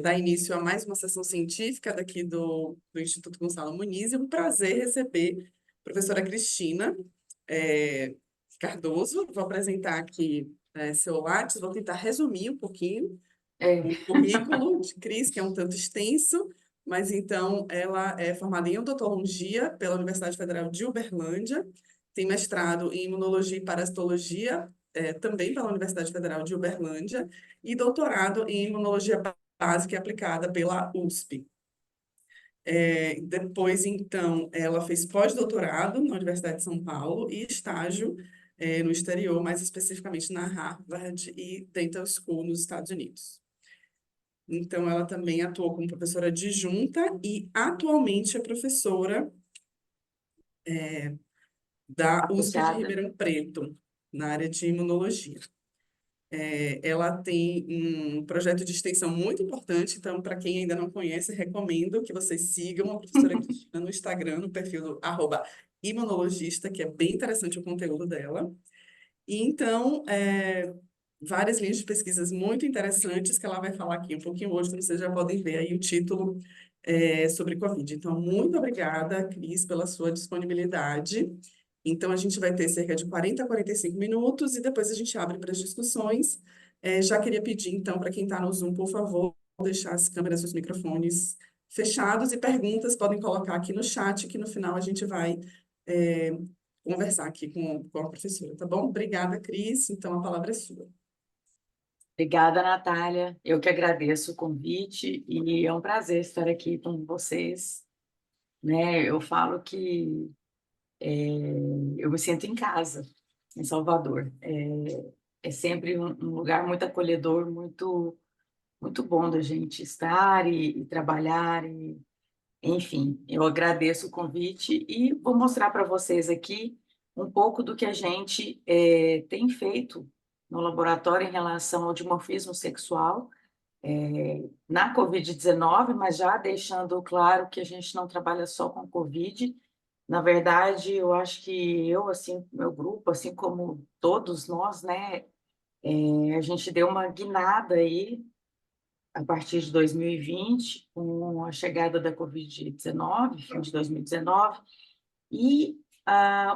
dar início a mais uma sessão científica daqui do Instituto Gonçalo Muniz. É um prazer receber a professora Cristina é, Cardoso. Vou apresentar aqui seu Lattes, vou tentar resumir um pouquinho É, o currículo de Cris, que é um tanto extenso, mas então ela é formada em odontologia pela Universidade Federal de Uberlândia, tem mestrado em imunologia e parasitologia, também pela Universidade Federal de Uberlândia, e doutorado em imunologia básica e aplicada pela USP. Depois, então, ela fez pós-doutorado na Universidade de São Paulo e estágio no exterior, mais especificamente na Harvard e Dental School nos Estados Unidos. Então, ela também atuou como professora adjunta e atualmente é professora da USP de associada. Ribeirão Preto, na área de imunologia. Ela tem um projeto de extensão muito importante, então, para quem ainda não conhece, recomendo que vocês sigam a professora Cristina no Instagram, no perfil do @imunologista, que é bem interessante o conteúdo dela. E então, várias linhas de pesquisas muito interessantes que ela vai falar aqui um pouquinho hoje, então vocês já podem ver aí o título sobre Covid. Então, muito obrigada, Cris, pela sua disponibilidade. Então, a gente vai ter cerca de 40 a 45 minutos e depois a gente abre para as discussões. Já queria pedir, então, para quem está no Zoom, por favor, deixar as câmeras e os microfones fechados e perguntas podem colocar aqui no chat, que no final a gente vai é, conversar aqui com a professora, tá bom? Obrigada, Cris. Então, a palavra é sua. Obrigada, Natália. Eu que agradeço o convite e é um prazer estar aqui com vocês. Né? Eu falo que eu me sinto em casa, em Salvador. É sempre um lugar muito acolhedor, muito bom da gente estar e trabalhar. Enfim, eu agradeço o convite e vou mostrar para vocês aqui um pouco do que a gente tem feito no laboratório em relação ao dimorfismo sexual na Covid-19, mas já deixando claro que a gente não trabalha só com Covid. Na verdade, eu acho que eu, assim, meu grupo, assim como todos nós, né, a gente deu uma guinada aí a partir de 2020, com a chegada da Covid-19, fim de 2019, e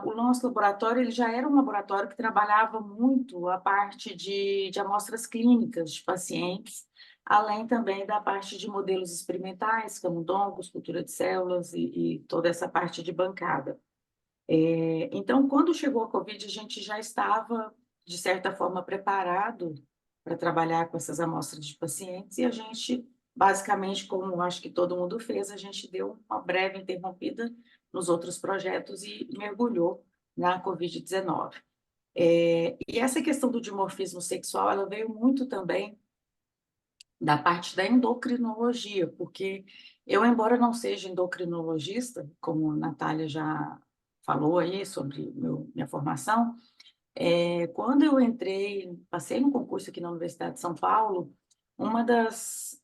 o nosso laboratório ele já era um laboratório que trabalhava muito a parte de amostras clínicas de pacientes, além também da parte de modelos experimentais, camundongos, cultura de células e toda essa parte de bancada. Então, quando chegou a Covid, a gente já estava, de certa forma, preparado para trabalhar com essas amostras de pacientes e a gente, basicamente, como acho que todo mundo fez, a gente deu uma breve interrompida nos outros projetos e mergulhou na Covid-19. E essa questão do dimorfismo sexual, ela veio muito também da parte da endocrinologia, porque eu, embora não seja endocrinologista, como a Natália já falou aí sobre minha formação, quando eu entrei, passei no concurso aqui na Universidade de São Paulo, uma das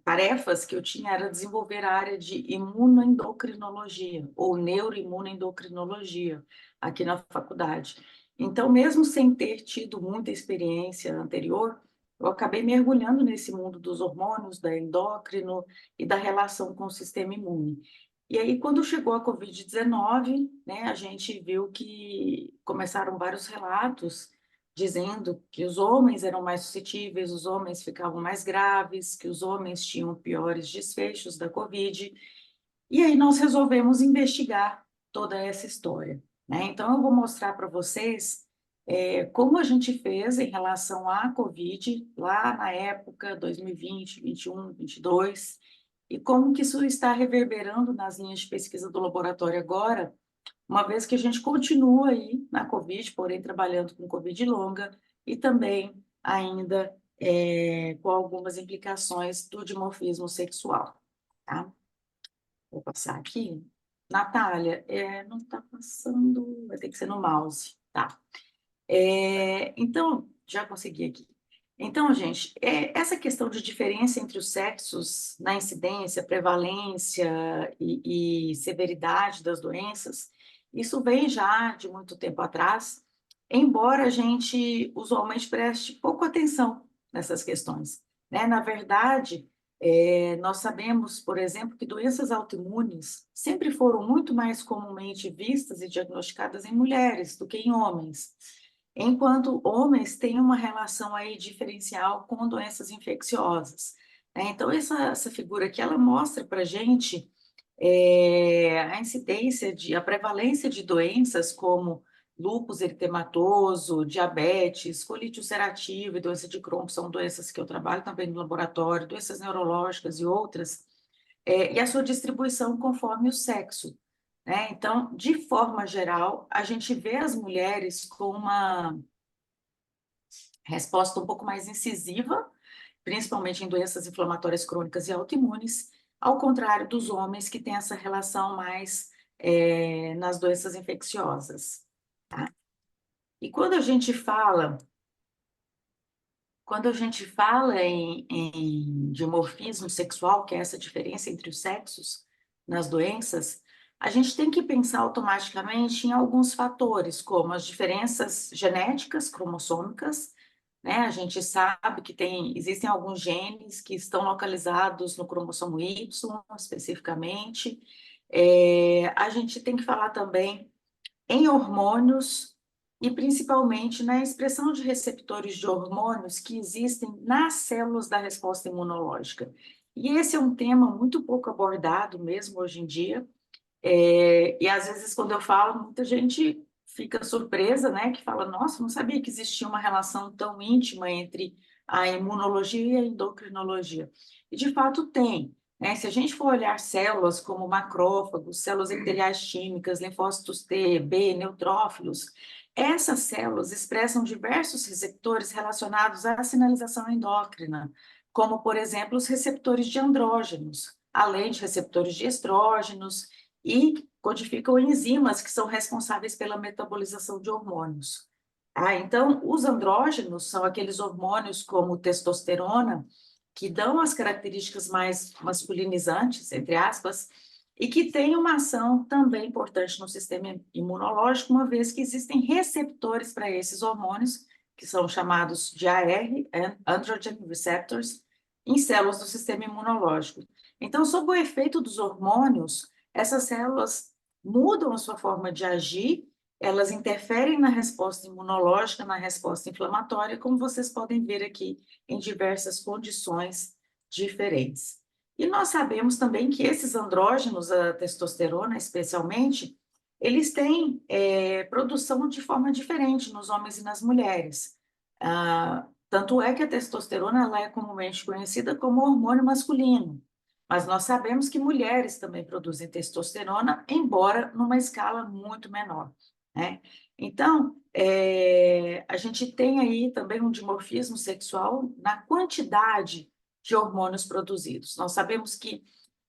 tarefas que eu tinha era desenvolver a área de imunoendocrinologia, ou neuroimunoendocrinologia, aqui na faculdade. Então, mesmo sem ter tido muita experiência anterior, eu acabei mergulhando nesse mundo dos hormônios, da endócrino e da relação com o sistema imune. E aí, quando chegou a Covid-19, né, a gente viu que começaram vários relatos dizendo que os homens eram mais suscetíveis, os homens ficavam mais graves, que os homens tinham piores desfechos da Covid. E aí nós resolvemos investigar toda essa história, né? Então, eu vou mostrar para vocês como a gente fez em relação à Covid, lá na época 2020, 21, 22, e como que isso está reverberando nas linhas de pesquisa do laboratório agora, uma vez que a gente continua aí na Covid, porém trabalhando com Covid longa e também ainda com algumas implicações do dimorfismo sexual, tá? Vou passar aqui. Natália, não está passando, vai ter que ser no mouse, tá? Então, já consegui aqui. Então, gente, essa questão de diferença entre os sexos na incidência, prevalência e severidade das doenças, isso vem já de muito tempo atrás, embora a gente usualmente preste pouco atenção nessas questões. né? Na verdade, nós sabemos, por exemplo, que doenças autoimunes sempre foram muito mais comumente vistas e diagnosticadas em mulheres do que em homens, enquanto homens têm uma relação aí diferencial com doenças infecciosas, né? Então, essa figura aqui, ela mostra para a gente a incidência a prevalência de doenças como lúpus eritematoso, diabetes, colite ulcerativa e doença de Crohn, que são doenças que eu trabalho também no laboratório, doenças neurológicas e outras, e a sua distribuição conforme o sexo, né? Então, de forma geral, a gente vê as mulheres com uma resposta um pouco mais incisiva, principalmente em doenças inflamatórias crônicas e autoimunes, ao contrário dos homens que têm essa relação mais nas doenças infecciosas, tá? E quando a gente fala em dimorfismo sexual, que é essa diferença entre os sexos nas doenças, a gente tem que pensar automaticamente em alguns fatores, como as diferenças genéticas, cromossômicas, né? A gente sabe que existem alguns genes que estão localizados no cromossomo Y, especificamente. A gente tem que falar também em hormônios e principalmente na expressão de receptores de hormônios que existem nas células da resposta imunológica. E esse é um tema muito pouco abordado mesmo hoje em dia, e às vezes, quando eu falo, muita gente fica surpresa, né? Que fala, nossa, não sabia que existia uma relação tão íntima entre a imunologia e a endocrinologia. E de fato tem, né? Se a gente for olhar células como macrófagos, células epiteliais tímicas, linfócitos T, B, neutrófilos, essas células expressam diversos receptores relacionados à sinalização endócrina, como, por exemplo, os receptores de andrógenos, além de receptores de estrógenos, e codificam enzimas que são responsáveis pela metabolização de hormônios. Então, os andrógenos são aqueles hormônios como testosterona, que dão as características mais masculinizantes, entre aspas, e que têm uma ação também importante no sistema imunológico, uma vez que existem receptores para esses hormônios, que são chamados de Androgen Receptors, em células do sistema imunológico. Então, sob o efeito dos hormônios, essas células mudam a sua forma de agir, elas interferem na resposta imunológica, na resposta inflamatória, como vocês podem ver aqui em diversas condições diferentes. E nós sabemos também que esses andrógenos, a testosterona especialmente, eles têm produção de forma diferente nos homens e nas mulheres. Tanto é que a testosterona ela é comumente conhecida como hormônio masculino, mas nós sabemos que mulheres também produzem testosterona, embora numa escala muito menor, né? Então, a gente tem aí também um dimorfismo sexual na quantidade de hormônios produzidos. Nós sabemos que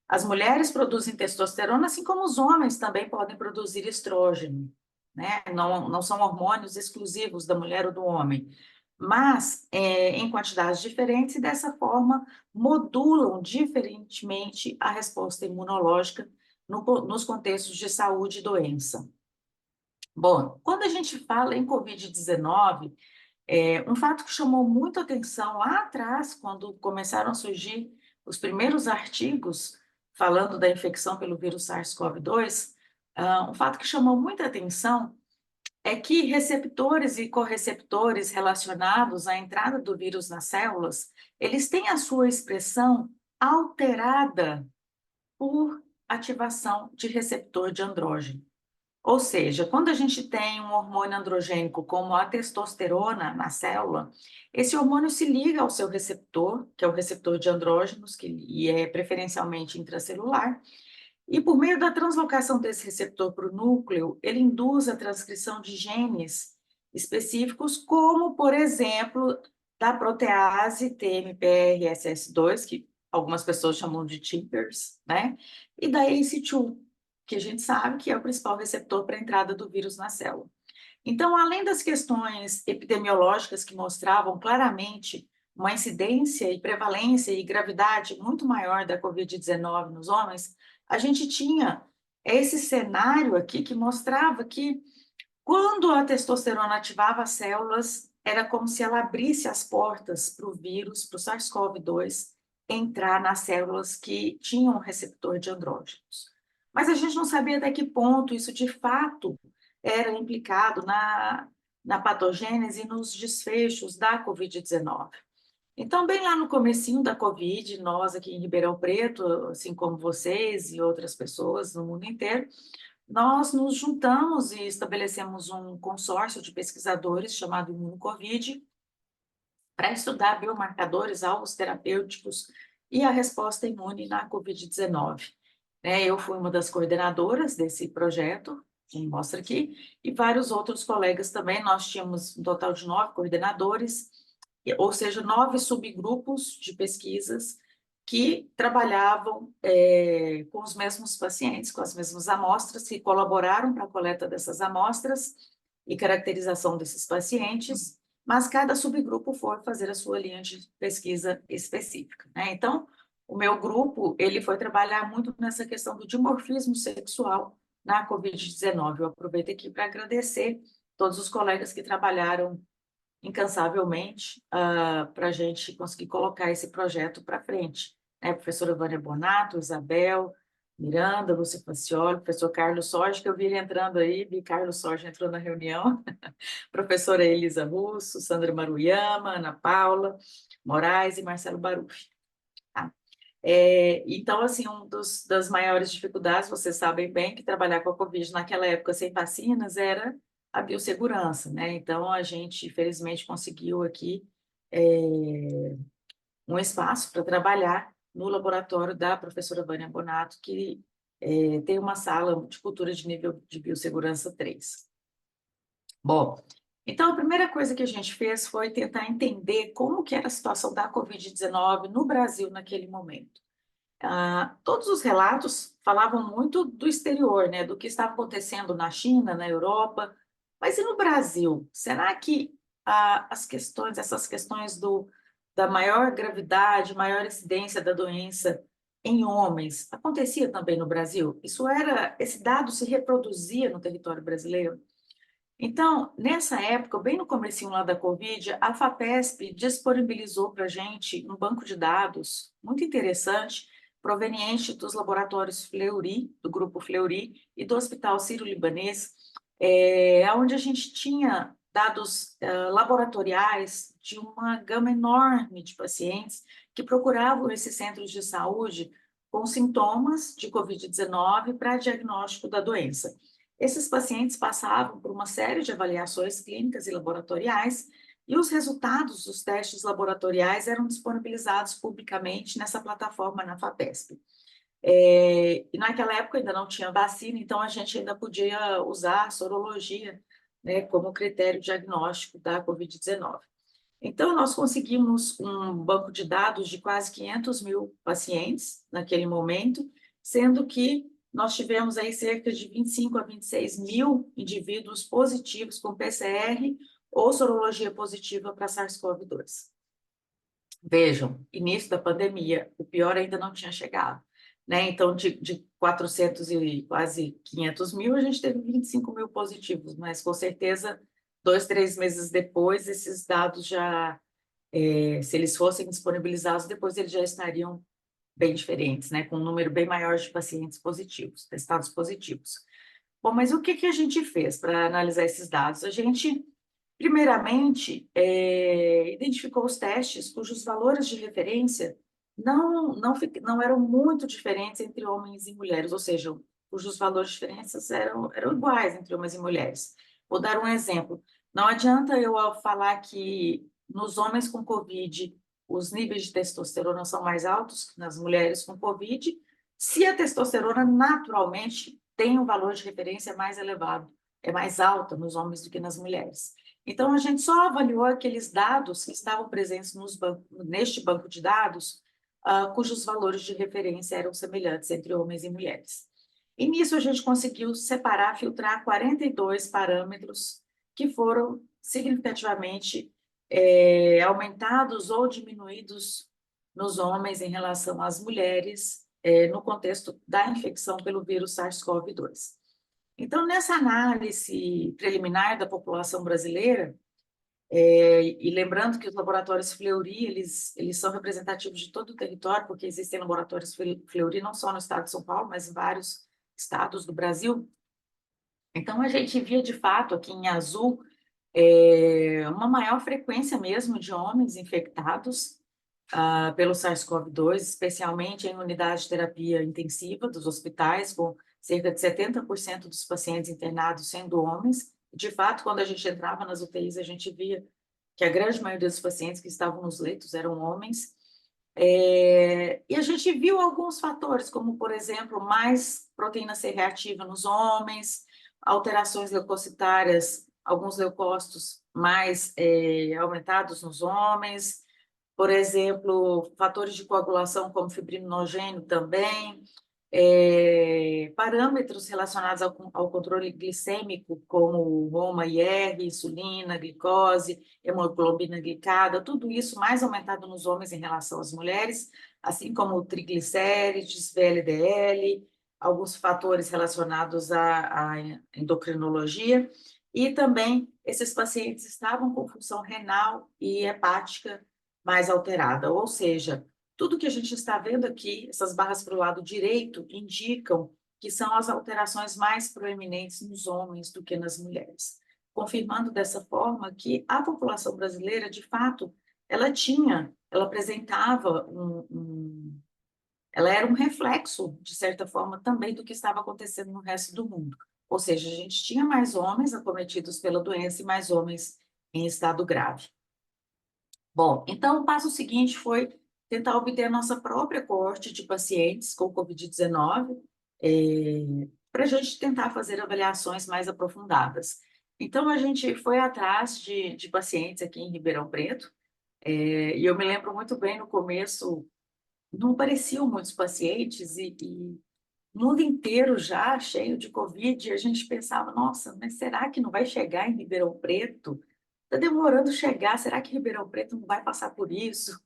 as mulheres produzem testosterona, assim como os homens também podem produzir estrógeno, né? Não são hormônios exclusivos da mulher ou do homem, mas em quantidades diferentes e dessa forma modulam diferentemente a resposta imunológica nos contextos de saúde e doença. Bom, quando a gente fala em Covid-19, um fato que chamou muita atenção lá atrás, quando começaram a surgir os primeiros artigos falando da infecção pelo vírus SARS-CoV-2, um fato que chamou muita atenção é que receptores e correceptores relacionados à entrada do vírus nas células, eles têm a sua expressão alterada por ativação de receptor de andrógeno. Ou seja, quando a gente tem um hormônio androgênico como a testosterona na célula, esse hormônio se liga ao seu receptor, que é o receptor de andrógenos, e é preferencialmente intracelular, e por meio da translocação desse receptor para o núcleo, ele induz a transcrição de genes específicos, como, por exemplo, da protease TMPRSS2, que algumas pessoas chamam de TIMPERS, né? E da ACE2, que a gente sabe que é o principal receptor para a entrada do vírus na célula. Então, além das questões epidemiológicas que mostravam claramente uma incidência e prevalência e gravidade muito maior da Covid-19 nos homens, a gente tinha esse cenário aqui que mostrava que quando a testosterona ativava as células, era como se ela abrisse as portas para o vírus, para o SARS-CoV-2, entrar nas células que tinham receptor de andrógenos. Mas a gente não sabia até que ponto isso, de fato, era implicado na patogênese e nos desfechos da Covid-19. Então, bem lá no comecinho da Covid, nós aqui em Ribeirão Preto, assim como vocês e outras pessoas no mundo inteiro, nós nos juntamos e estabelecemos um consórcio de pesquisadores chamado ImunoCovid para estudar biomarcadores, alvos terapêuticos e a resposta imune na Covid-19. Eu fui uma das coordenadoras desse projeto, que mostra aqui, e vários outros colegas também. Nós tínhamos um total de 9 coordenadores, ou seja, 9 subgrupos de pesquisas que trabalhavam com os mesmos pacientes, com as mesmas amostras, que colaboraram para a coleta dessas amostras e caracterização desses pacientes, mas cada subgrupo foi fazer a sua linha de pesquisa específica, né? Então, o meu grupo, ele foi trabalhar muito nessa questão do dimorfismo sexual na Covid-19. Eu aproveito aqui para agradecer todos os colegas que trabalharam incansavelmente para a gente conseguir colocar esse projeto para frente. A professora Vânia Bonato, Isabel, Miranda, Lúcia Facioli, professor Carlos Sorge, que eu vi ele entrando aí, vi Carlos Sorge entrou na reunião, professora Elisa Russo, Sandra Maruyama, Ana Paula Moraes e Marcelo Baruffi. Tá? Então, assim, das maiores dificuldades, vocês sabem bem que trabalhar com a Covid naquela época sem vacinas era a biossegurança, né? Então, a gente, felizmente, conseguiu aqui um espaço para trabalhar no laboratório da professora Vânia Bonato, que tem uma sala de cultura de nível de biossegurança 3. Bom, então a primeira coisa que a gente fez foi tentar entender como que era a situação da Covid-19 no Brasil naquele momento. Todos os relatos falavam muito do exterior, né, do que estava acontecendo na China, na Europa, mas e no Brasil? Será que essas questões da maior gravidade, maior incidência da doença em homens, acontecia também no Brasil? Esse dado se reproduzia no território brasileiro? Então, nessa época, bem no comecinho lá da Covid, a FAPESP disponibilizou para a gente um banco de dados muito interessante, proveniente dos laboratórios Fleury, do grupo Fleury, e do Hospital Sírio-Libanês, onde a gente tinha dados laboratoriais de uma gama enorme de pacientes que procuravam esses centros de saúde com sintomas de Covid-19 para diagnóstico da doença. Esses pacientes passavam por uma série de avaliações clínicas e laboratoriais, e os resultados dos testes laboratoriais eram disponibilizados publicamente nessa plataforma na FAPESP. E naquela época ainda não tinha vacina, então a gente ainda podia usar a sorologia, né, como critério diagnóstico da Covid-19. Então, nós conseguimos um banco de dados de quase 500 mil pacientes naquele momento, sendo que nós tivemos aí cerca de 25 a 26 mil indivíduos positivos com PCR ou sorologia positiva para SARS-CoV-2. Vejam, início da pandemia, o pior ainda não tinha chegado, né? Então, de 400 e quase 500 mil, a gente teve 25 mil positivos, mas com certeza, 2, 3 meses depois, esses dados já, se eles fossem disponibilizados, depois eles já estariam bem diferentes, né? Com um número bem maior de pacientes positivos, testados positivos. Bom, mas o que que a gente fez para analisar esses dados? A gente, primeiramente, identificou os testes cujos valores de referência não eram muito diferentes entre homens e mulheres, ou seja, cujos valores de diferenças eram iguais entre homens e mulheres. Vou dar um exemplo. Não adianta eu falar que nos homens com COVID os níveis de testosterona são mais altos que nas mulheres com COVID, se a testosterona naturalmente tem um valor de referência mais elevado, é mais alta nos homens do que nas mulheres. Então, a gente só avaliou aqueles dados que estavam presentes neste banco de dados, cujos valores de referência eram semelhantes entre homens e mulheres. E nisso a gente conseguiu separar, filtrar 42 parâmetros que foram significativamente aumentados ou diminuídos nos homens em relação às mulheres, no contexto da infecção pelo vírus SARS-CoV-2. Então, nessa análise preliminar da população brasileira, E lembrando que os laboratórios Fleury, eles são representativos de todo o território, porque existem laboratórios Fleury não só no estado de São Paulo, mas em vários estados do Brasil. Então, a gente via, de fato, aqui em azul, uma maior frequência mesmo de homens infectados pelo SARS-CoV-2, especialmente em unidade de terapia intensiva dos hospitais, com cerca de 70% dos pacientes internados sendo homens. De fato, quando a gente entrava nas UTIs, a gente via que a grande maioria dos pacientes que estavam nos leitos eram homens. E a gente viu alguns fatores, como, por exemplo, mais proteína C reativa nos homens, alterações leucocitárias, alguns leucócitos mais aumentados nos homens, por exemplo, fatores de coagulação como fibrinogênio também, parâmetros relacionados ao controle glicêmico, como HOMA-IR, insulina, glicose, hemoglobina glicada, tudo isso mais aumentado nos homens em relação às mulheres, assim como triglicérides, VLDL, alguns fatores relacionados à endocrinologia, e também esses pacientes estavam com função renal e hepática mais alterada, ou seja, tudo que a gente está vendo aqui, essas barras para o lado direito, indicam que são as alterações mais proeminentes nos homens do que nas mulheres, confirmando dessa forma que a população brasileira, de fato, ela apresentava ela era um reflexo, de certa forma, também do que estava acontecendo no resto do mundo. Ou seja, a gente tinha mais homens acometidos pela doença e mais homens em estado grave. Bom, então o passo seguinte foi tentar obter a nossa própria coorte de pacientes com Covid-19, para a gente tentar fazer avaliações mais aprofundadas. Então, a gente foi atrás de pacientes aqui em Ribeirão Preto, e eu me lembro muito bem, no começo, não apareciam muitos pacientes, e o mundo inteiro já cheio de Covid, e a gente pensava, nossa, mas será que não vai chegar em Ribeirão Preto? Está demorando chegar, será que Ribeirão Preto não vai passar por isso?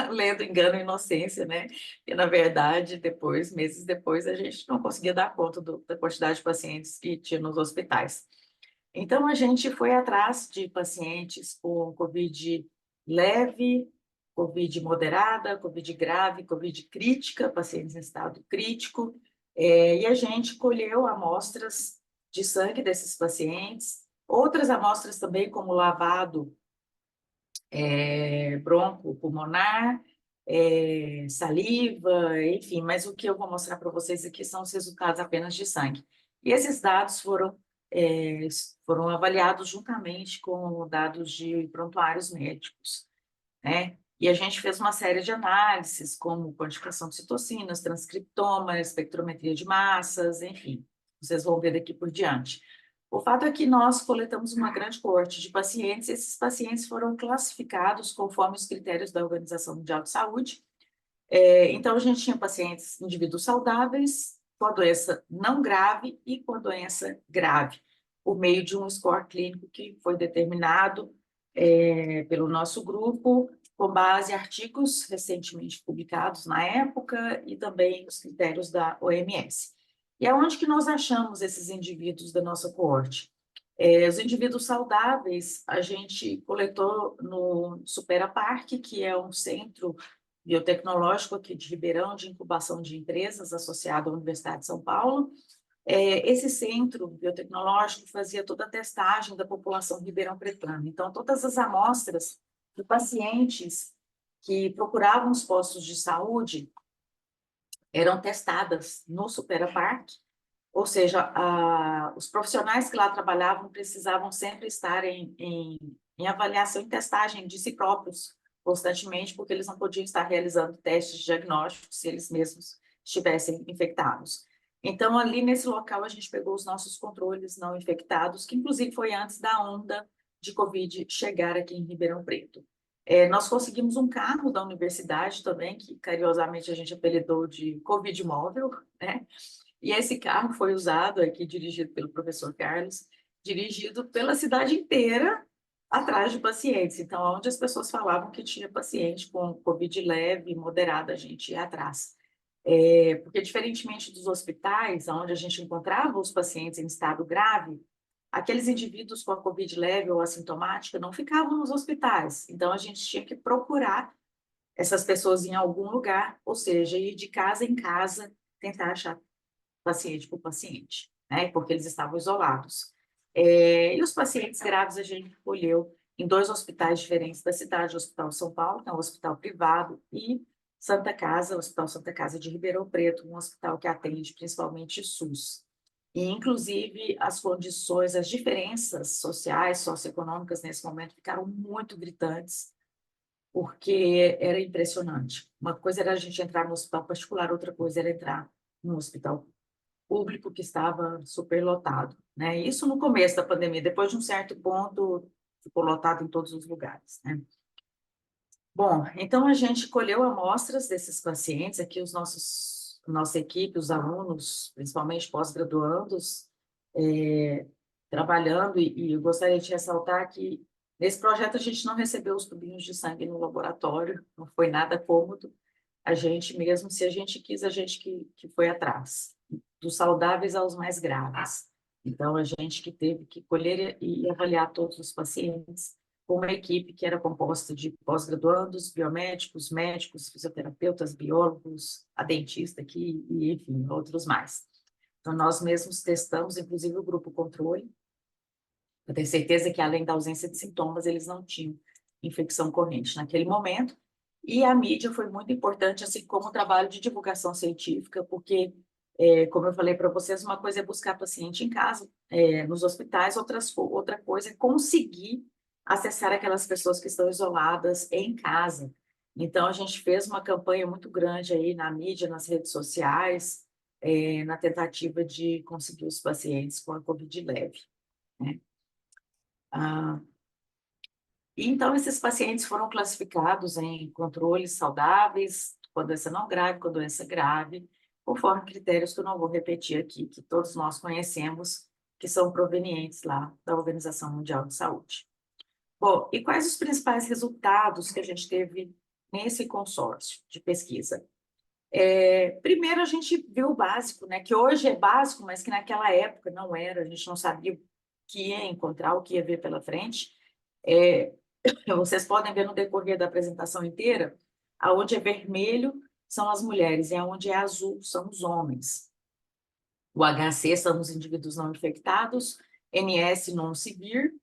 Lendo Engano e Inocência, né? E, na verdade, depois, meses depois, a gente não conseguia dar conta da quantidade de pacientes que tinha nos hospitais. Então, a gente foi atrás de pacientes com Covid leve, Covid moderada, Covid grave, Covid crítica, pacientes em estado crítico, e a gente colheu amostras de sangue desses pacientes, outras amostras também, como lavado broncopulmonar, saliva, enfim, mas o que eu vou mostrar para vocês aqui são os resultados apenas de sangue. E esses dados foram avaliados juntamente com dados de prontuários médicos, né? E a gente fez uma série de análises, como quantificação de citocinas, transcriptoma, espectrometria de massas, enfim, vocês vão ver daqui por diante. O fato é que nós coletamos uma grande coorte de pacientes, e esses pacientes foram classificados conforme os critérios da Organização Mundial de Saúde. Então, a gente tinha pacientes, indivíduos saudáveis, com a doença não grave e com a doença grave, por meio de um score clínico que foi determinado pelo nosso grupo, com base em artigos recentemente publicados na época e também os critérios da OMS. E aonde que nós achamos esses indivíduos da nossa coorte? Os indivíduos saudáveis, a gente coletou no Supera Parque, que é um centro biotecnológico aqui de Ribeirão, de incubação de empresas, associado à Universidade de São Paulo. Esse centro biotecnológico fazia toda a testagem da população ribeirão-pretana. Então, todas as amostras de pacientes que procuravam os postos de saúde eram testadas no Supera Parque, ou seja, os profissionais que lá trabalhavam precisavam sempre estar em avaliação e testagem de si próprios constantemente, porque eles não podiam estar realizando testes diagnósticos se eles mesmos estivessem infectados. Então, ali nesse local, a gente pegou os nossos controles não infectados, que inclusive foi antes da onda de Covid chegar aqui em Ribeirão Preto. Nós conseguimos um carro da universidade também, que carinhosamente a gente apelidou de Covid móvel, né? E esse carro foi usado aqui, dirigido pelo professor Carlos, dirigido pela cidade inteira atrás de pacientes. Então, onde as pessoas falavam que tinha paciente com Covid leve e moderada, a gente ia atrás. Porque, diferentemente dos hospitais, onde a gente encontrava os pacientes em estado grave, aqueles indivíduos com a COVID leve ou assintomática não ficavam nos hospitais. Então, a gente tinha que procurar essas pessoas em algum lugar, ou seja, ir de casa em casa, tentar achar paciente por paciente, né? Porque eles estavam isolados. E os pacientes graves a gente escolheu em 2 hospitais diferentes da cidade, o Hospital São Paulo, que é um hospital privado, e Santa Casa, o Hospital Santa Casa de Ribeirão Preto, um hospital que atende principalmente SUS. E, inclusive, as condições, as diferenças sociais, socioeconômicas nesse momento ficaram muito gritantes, porque era impressionante. Uma coisa era a gente entrar no hospital particular, outra coisa era entrar no hospital público que estava superlotado, né? Isso no começo da pandemia, depois de um certo ponto ficou lotado em todos os lugares, né? Bom, então a gente colheu amostras desses pacientes, aqui nossa equipe, os alunos, principalmente pós-graduandos, trabalhando, e eu gostaria de ressaltar que nesse projeto a gente não recebeu os tubinhos de sangue no laboratório, não foi nada cômodo, a gente mesmo, se a gente quis, a gente que foi atrás, dos saudáveis aos mais graves. Então, a gente que teve que colher e avaliar todos os pacientes, com uma equipe que era composta de pós-graduandos, biomédicos, médicos, fisioterapeutas, biólogos, a dentista aqui, e enfim, outros mais. Então, nós mesmos testamos, inclusive o grupo controle, para ter certeza que, além da ausência de sintomas, eles não tinham infecção corrente naquele momento. E a mídia foi muito importante, assim como o trabalho de divulgação científica, porque, como eu falei para vocês, uma coisa é buscar paciente em casa, nos hospitais, outra coisa é conseguir acessar aquelas pessoas que estão isoladas em casa. Então, a gente fez uma campanha muito grande aí na mídia, nas redes sociais, na tentativa de conseguir os pacientes com a COVID leve, né? Ah, então, esses pacientes foram classificados em controles saudáveis, com doença não grave, com doença grave, conforme critérios que eu não vou repetir aqui, que todos nós conhecemos, que são provenientes lá da Organização Mundial de Saúde. Bom, e quais os principais resultados que a gente teve nesse consórcio de pesquisa? Primeiro, a gente viu o básico, né, que hoje é básico, mas que naquela época não era, a gente não sabia o que ia encontrar, o que ia ver pela frente. Vocês podem ver no decorrer da apresentação inteira, aonde é vermelho são as mulheres e aonde é azul são os homens. O HC são os indivíduos não infectados, NS non severe,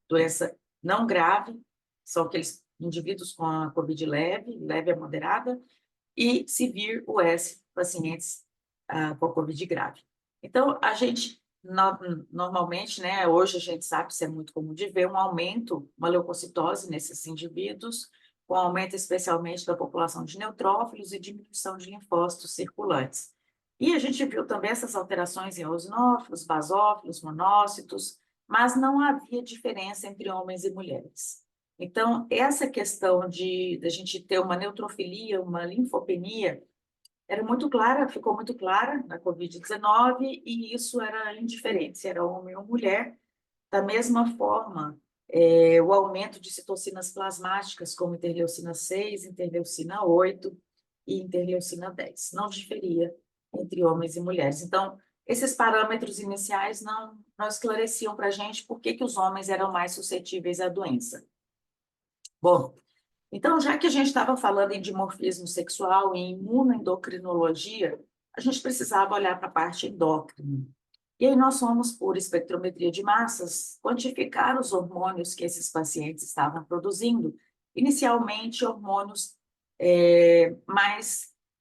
doença não grave, são aqueles indivíduos com a COVID leve, leve a moderada, e severe US, pacientes com a COVID grave. Então, a gente normalmente, né, hoje a gente sabe, isso é muito comum de ver, um aumento, uma leucocitose nesses indivíduos, com aumento especialmente da população de neutrófilos e diminuição de linfócitos circulantes. E a gente viu também essas alterações em eosinófilos, basófilos, monócitos, mas não havia diferença entre homens e mulheres. Então, essa questão de a gente ter uma neutrofilia, uma linfopenia, era muito clara, ficou muito clara na COVID-19, e isso era indiferente, se era homem ou mulher. Da mesma forma, o aumento de citocinas plasmáticas, como interleucina 6, interleucina 8 e interleucina 10. Não diferia entre homens e mulheres. Então, esses parâmetros iniciais não esclareciam para a gente por que os homens eram mais suscetíveis à doença. Bom, então, já que a gente estava falando em dimorfismo sexual e em imunoendocrinologia, a gente precisava olhar para a parte endócrina. E aí nós fomos, por espectrometria de massas, quantificar os hormônios que esses pacientes estavam produzindo, inicialmente hormônios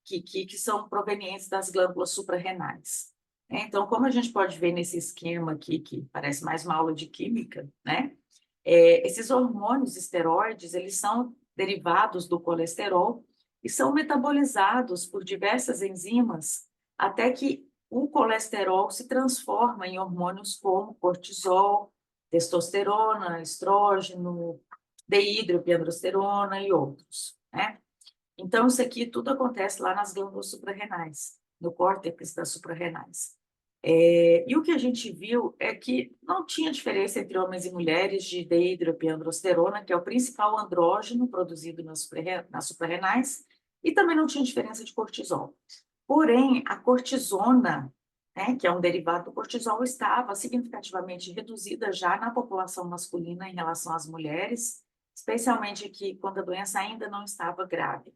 que são provenientes das glândulas suprarrenais. Então, como a gente pode ver nesse esquema aqui, que parece mais uma aula de química, né? Esses hormônios esteroides, eles são derivados do colesterol e são metabolizados por diversas enzimas até que o colesterol se transforma em hormônios como cortisol, testosterona, estrógeno, deidroepiandrosterona e outros, né? Então, isso aqui tudo acontece lá nas glândulas suprarrenais, no córtex das suprarrenais. E o que a gente viu é que não tinha diferença entre homens e mulheres de deidroepiandrosterona, que é o principal andrógeno produzido nas suprarrenais, e também não tinha diferença de cortisol. Porém, a cortisona, né, que é um derivado do cortisol, estava significativamente reduzida já na população masculina em relação às mulheres, especialmente aqui quando a doença ainda não estava grave.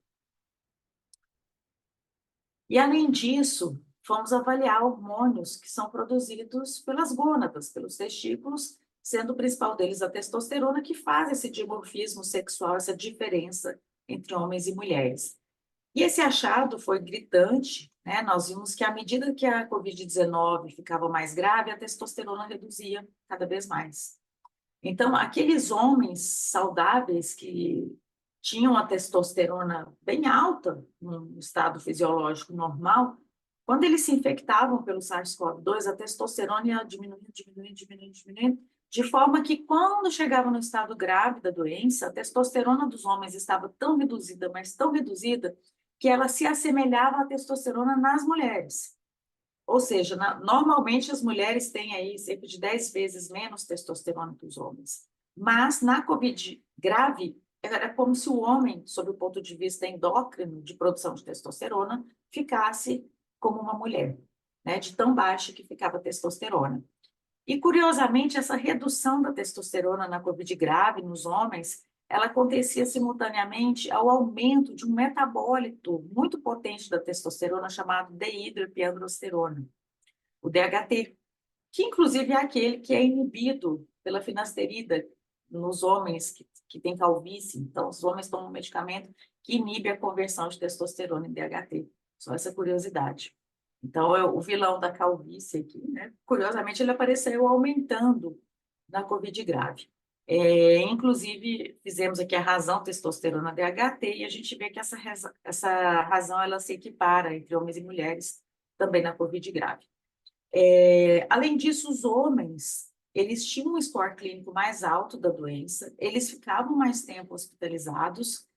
E, além disso, fomos avaliar hormônios que são produzidos pelas gônadas, pelos testículos, sendo o principal deles a testosterona, que faz esse dimorfismo sexual, essa diferença entre homens e mulheres. E esse achado foi gritante, né? Nós vimos que à medida que a Covid-19 ficava mais grave, a testosterona reduzia cada vez mais. Então, aqueles homens saudáveis que tinham a testosterona bem alta, no estado fisiológico normal, quando eles se infectavam pelo SARS-CoV-2, a testosterona ia diminuindo, de forma que quando chegava no estado grave da doença, a testosterona dos homens estava tão reduzida, mas tão reduzida, que ela se assemelhava à testosterona nas mulheres. Ou seja, normalmente as mulheres têm aí cerca de 10 vezes menos testosterona que os homens. Mas na COVID grave, era como se o homem, sob o ponto de vista endócrino, de produção de testosterona, ficasse como uma mulher, né? De tão baixa que ficava a testosterona. E, curiosamente, essa redução da testosterona na COVID grave nos homens, ela acontecia simultaneamente ao aumento de um metabólito muito potente da testosterona chamado dehidroepiandrosterona, o DHT, que inclusive é aquele que é inibido pela finasterida nos homens que têm calvície. Então, os homens tomam um medicamento que inibe a conversão de testosterona em DHT. Só essa curiosidade. Então, o vilão da calvície aqui, né? Curiosamente, ele apareceu aumentando na COVID grave. Inclusive, fizemos aqui a razão testosterona DHT e a gente vê que essa razão ela se equipara entre homens e mulheres também na COVID grave. Além disso, os homens, eles tinham um score clínico mais alto da doença, eles ficavam mais tempo hospitalizados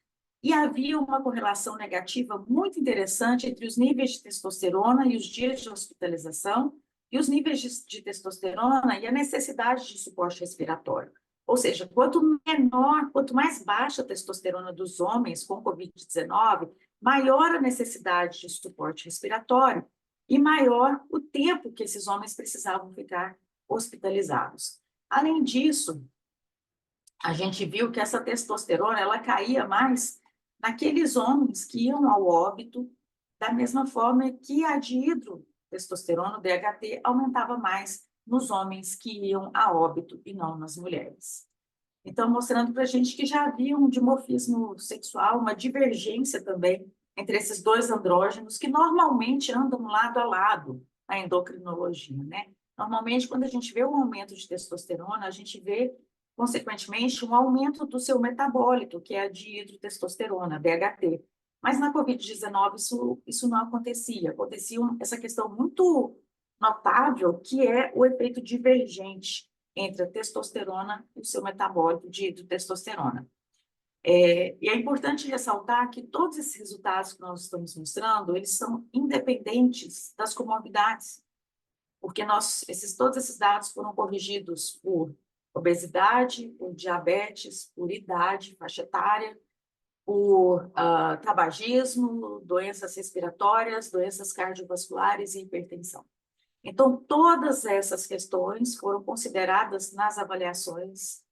e havia uma correlação negativa muito interessante entre os níveis de testosterona e os dias de hospitalização e os níveis de testosterona e a necessidade de suporte respiratório. Ou seja, quanto menor, quanto mais baixa a testosterona dos homens com COVID-19, maior a necessidade de suporte respiratório e maior o tempo que esses homens precisavam ficar hospitalizados. Além disso, a gente viu que essa testosterona ela caía mais naqueles homens que iam ao óbito, da mesma forma que a dihidrotestosterona, o DHT, aumentava mais nos homens que iam a óbito e não nas mulheres. Então, mostrando para a gente que já havia um dimorfismo sexual, uma divergência também entre esses dois andrógenos que normalmente andam lado a lado na endocrinologia, né? Normalmente, quando a gente vê um aumento de testosterona, a gente vê, consequentemente, um aumento do seu metabólito, que é a dihidrotestosterona, DHT. Mas na COVID-19 isso não acontecia. Acontecia essa questão muito notável, que é o efeito divergente entre a testosterona e o seu metabólito de testosterona. E é importante ressaltar que todos esses resultados que nós estamos mostrando, eles são independentes das comorbidades, porque todos esses dados foram corrigidos por obesidade, por diabetes, por idade, faixa etária, por tabagismo, doenças respiratórias, doenças cardiovasculares e hipertensão. Então, todas essas questões foram consideradas nas avaliações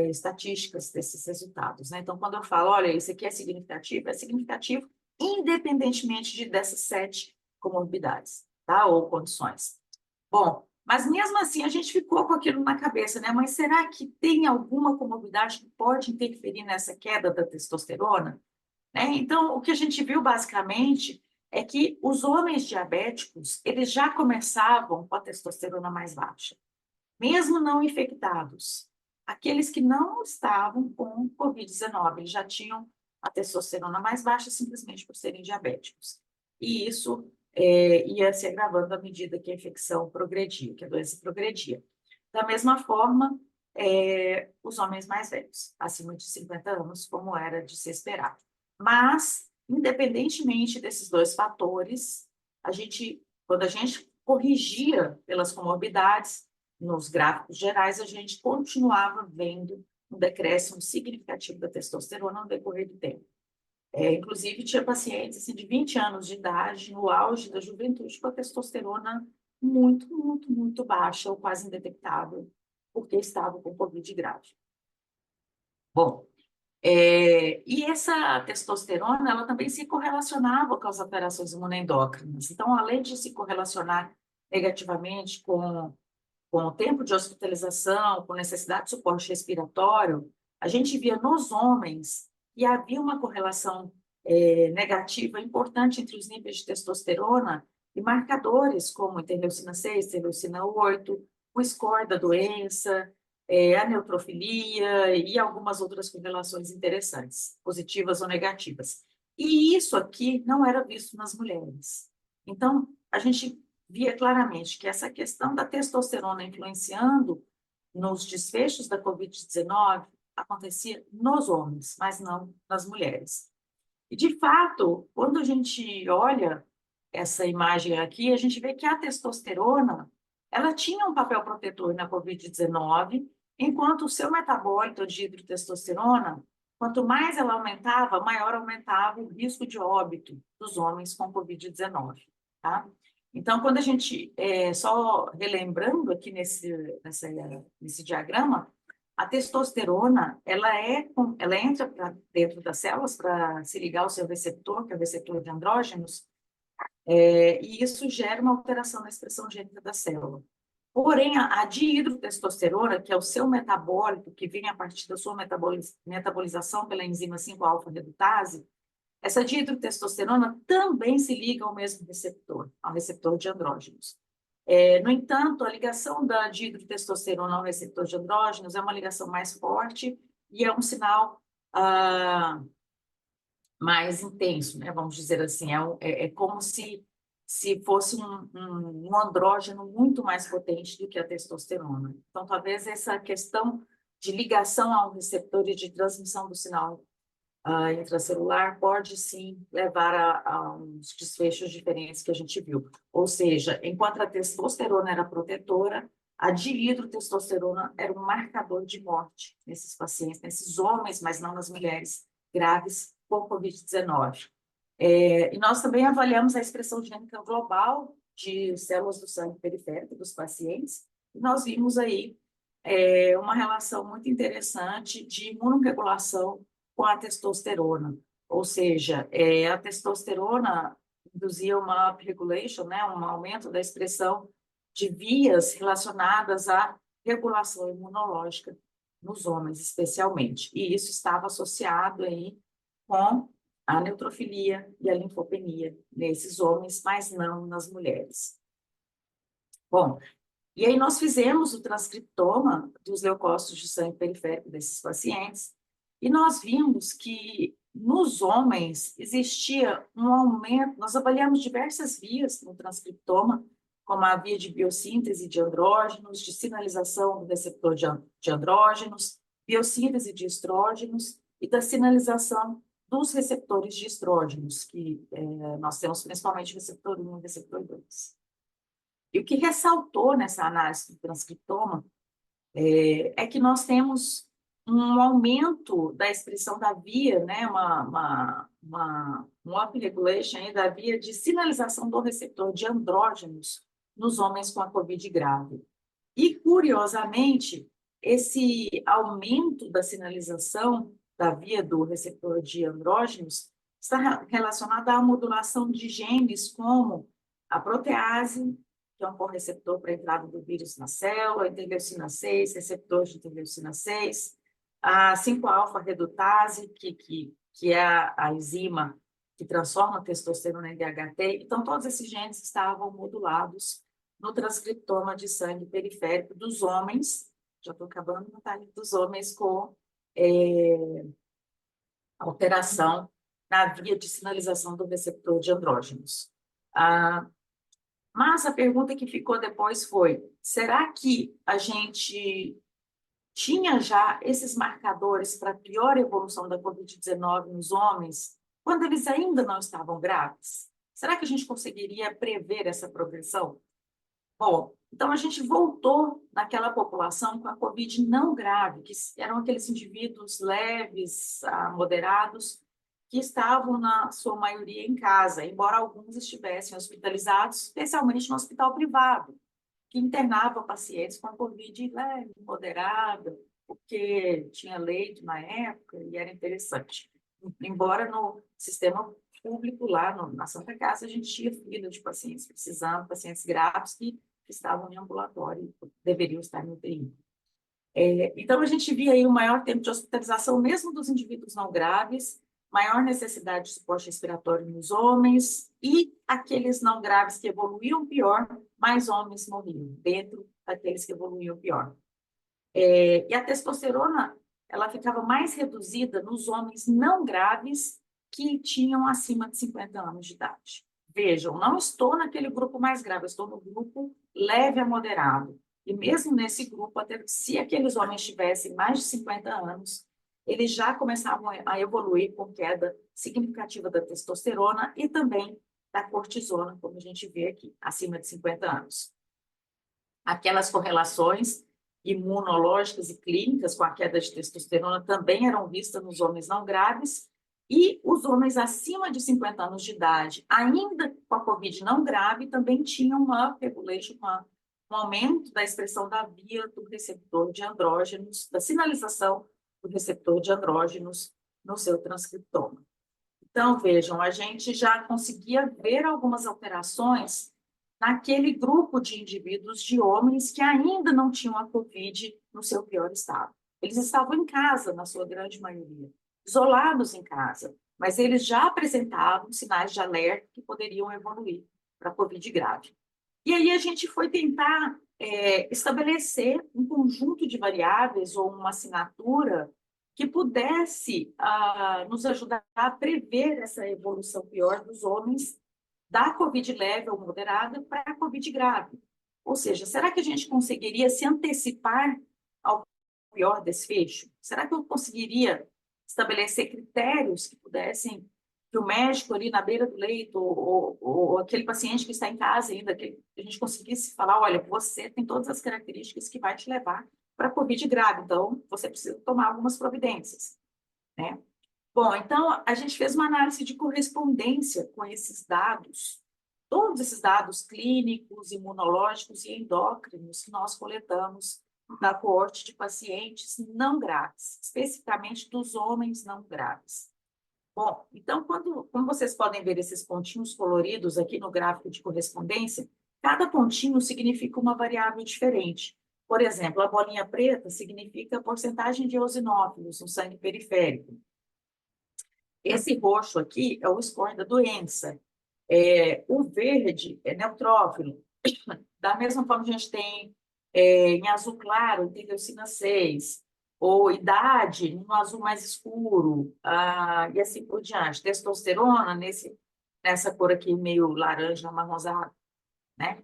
estatísticas desses resultados, né? Então, quando eu falo, olha, isso aqui é significativo independentemente dessas 7 comorbidades, tá? Ou condições. Bom, mas mesmo assim a gente ficou com aquilo na cabeça, né? Mas será que tem alguma comorbidade que pode interferir nessa queda da testosterona? Né? Então, o que a gente viu basicamente é que os homens diabéticos, eles já começavam com a testosterona mais baixa, mesmo não infectados. Aqueles que não estavam com COVID-19, eles já tinham a testosterona mais baixa simplesmente por serem diabéticos. E isso ia se agravando à medida que a infecção progredia, que a doença progredia. Da mesma forma, os homens mais velhos, acima de 50 anos, como era de se esperar. Mas, independentemente desses dois fatores, quando a gente corrigia pelas comorbidades, nos gráficos gerais, a gente continuava vendo um decréscimo significativo da testosterona no decorrer do tempo. Inclusive, tinha pacientes assim, de 20 anos de idade, no auge da juventude, com a testosterona muito, muito, muito baixa ou quase indetectável, porque estava com Covid grave. Bom, e essa testosterona, ela também se correlacionava com as alterações imunoendócrinas. Então, além de se correlacionar negativamente com o tempo de hospitalização, com necessidade de suporte respiratório, a gente via nos homens que havia uma correlação negativa importante entre os níveis de testosterona e marcadores como interleucina 6, interleucina 8, o score da doença, a neutrofilia e algumas outras correlações interessantes, positivas ou negativas. E isso aqui não era visto nas mulheres. Então, a gente via claramente que essa questão da testosterona influenciando nos desfechos da Covid-19 acontecia nos homens, mas não nas mulheres. E, de fato, quando a gente olha essa imagem aqui, a gente vê que a testosterona, ela tinha um papel protetor na Covid-19, enquanto o seu metabólito de hidrotestosterona, quanto mais ela aumentava, maior aumentava o risco de óbito dos homens com Covid-19, tá? Então, quando a gente, só relembrando aqui nesse diagrama, a testosterona, ela entra dentro das células para se ligar ao seu receptor, que é o receptor de andrógenos, e isso gera uma alteração na expressão gênica da célula. Porém, a dihidrotestosterona, que é o seu metabólito, que vem a partir da sua metabolização pela enzima 5-alfa-redutase, essa dihidrotestosterona também se liga ao mesmo receptor, ao receptor de andrógenos. No entanto, a ligação da dihidrotestosterona ao receptor de andrógenos é uma ligação mais forte e é um sinal mais intenso, né? Vamos dizer assim, é como se fosse um andrógeno muito mais potente do que a testosterona. Então, talvez essa questão de ligação ao receptor e de transmissão do sinal intracelular pode sim levar a uns desfechos diferentes que a gente viu. Ou seja, enquanto a testosterona era protetora, a dihidrotestosterona era um marcador de morte nesses pacientes, nesses homens, mas não nas mulheres graves com Covid-19. E nós também avaliamos a expressão gênica global de células do sangue periférico dos pacientes, e nós vimos aí uma relação muito interessante de imunorregulação com a testosterona, ou seja, a testosterona induzia uma upregulation, né, um aumento da expressão de vias relacionadas à regulação imunológica nos homens, especialmente, e isso estava associado aí com a neutrofilia e a linfopenia nesses homens, mas não nas mulheres. Bom, e aí nós fizemos o transcriptoma dos leucócitos de sangue periférico desses pacientes e nós vimos que nos homens existia um aumento, nós avaliamos diversas vias no transcriptoma, como a via de biossíntese de andrógenos, de sinalização do receptor de andrógenos, biossíntese de estrógenos e da sinalização dos receptores de estrógenos, que nós temos principalmente o receptor 1 e o receptor 2. E o que ressaltou nessa análise do transcriptoma é que nós temos um aumento da expressão da via, né, um upregulation aí da via de sinalização do receptor de andrógenos nos homens com a COVID grave. E, curiosamente, esse aumento da sinalização da via do receptor de andrógenos está relacionado à modulação de genes como a protease, que é um correceptor para a entrada do vírus na célula, a interleucina 6, receptor de interleucina 6, a 5-alfa-redutase, que é a enzima que transforma a testosterona em DHT. Então, todos esses genes estavam modulados no transcriptoma de sangue periférico dos homens, já estou acabando, Natália, dos homens com alteração na via de sinalização do receptor de andrógenos. Mas a pergunta que ficou depois foi, será que a gente tinha já esses marcadores para pior evolução da Covid-19 nos homens quando eles ainda não estavam graves? Será que a gente conseguiria prever essa progressão? Bom, então a gente voltou naquela população com a Covid não grave, que eram aqueles indivíduos leves a moderados, que estavam, na sua maioria, em casa, embora alguns estivessem hospitalizados, especialmente no hospital privado, que internava pacientes com Covid leve, moderada, porque tinha leito na época e era interessante. Embora no sistema público, lá na Santa Casa, a gente tinha fila de pacientes precisando, pacientes graves que estavam em ambulatório e deveriam estar no UTI. Então, a gente via aí um maior tempo de hospitalização, mesmo dos indivíduos não graves, maior necessidade de suporte respiratório nos homens, e aqueles não graves que evoluíam pior, mais homens morriam, dentro daqueles que evoluíam pior. E a testosterona, ela ficava mais reduzida nos homens não graves que tinham acima de 50 anos de idade. Vejam, não estou naquele grupo mais grave, estou no grupo leve a moderado. E mesmo nesse grupo, até se aqueles homens tivessem mais de 50 anos, eles já começavam a evoluir com queda significativa da testosterona e também da cortisona, como a gente vê aqui, acima de 50 anos. Aquelas correlações imunológicas e clínicas com a queda de testosterona também eram vistas nos homens não graves, e os homens acima de 50 anos de idade, ainda com a COVID não grave, também tinham uma upregulation, um aumento da expressão da via do receptor de andrógenos, da sinalização do receptor de andrógenos no seu transcriptoma. Então, vejam, a gente já conseguia ver algumas alterações naquele grupo de indivíduos, de homens que ainda não tinham a COVID no seu pior estado. Eles estavam em casa, na sua grande maioria, isolados em casa, mas eles já apresentavam sinais de alerta que poderiam evoluir para a COVID grave. E aí a gente foi tentar estabelecer um conjunto de variáveis ou uma assinatura que pudesse nos ajudar a prever essa evolução pior dos homens da COVID leve ou moderada para a COVID grave. Ou seja, será que a gente conseguiria se antecipar ao pior desfecho? Será que eu conseguiria estabelecer critérios que pudessem, que o médico ali na beira do leito, ou aquele paciente que está em casa ainda, que a gente conseguisse falar, olha, você tem todas as características que vai te levar para a COVID grave, então você precisa tomar algumas providências, né? Bom, então a gente fez uma análise de correspondência com esses dados, todos esses dados clínicos, imunológicos e endócrinos que nós coletamos na coorte de pacientes não graves, especificamente dos homens não graves. Bom, então, como vocês podem ver esses pontinhos coloridos aqui no gráfico de correspondência, cada pontinho significa uma variável diferente. Por exemplo, a bolinha preta significa a porcentagem de eosinófilos no sangue periférico. Esse roxo aqui é o score da doença. O verde é neutrófilo. Da mesma forma que a gente tem em azul claro, interleucina 6, ou idade, no azul mais escuro, e assim por diante. Testosterona, nessa cor aqui meio laranja, amarronzada, né?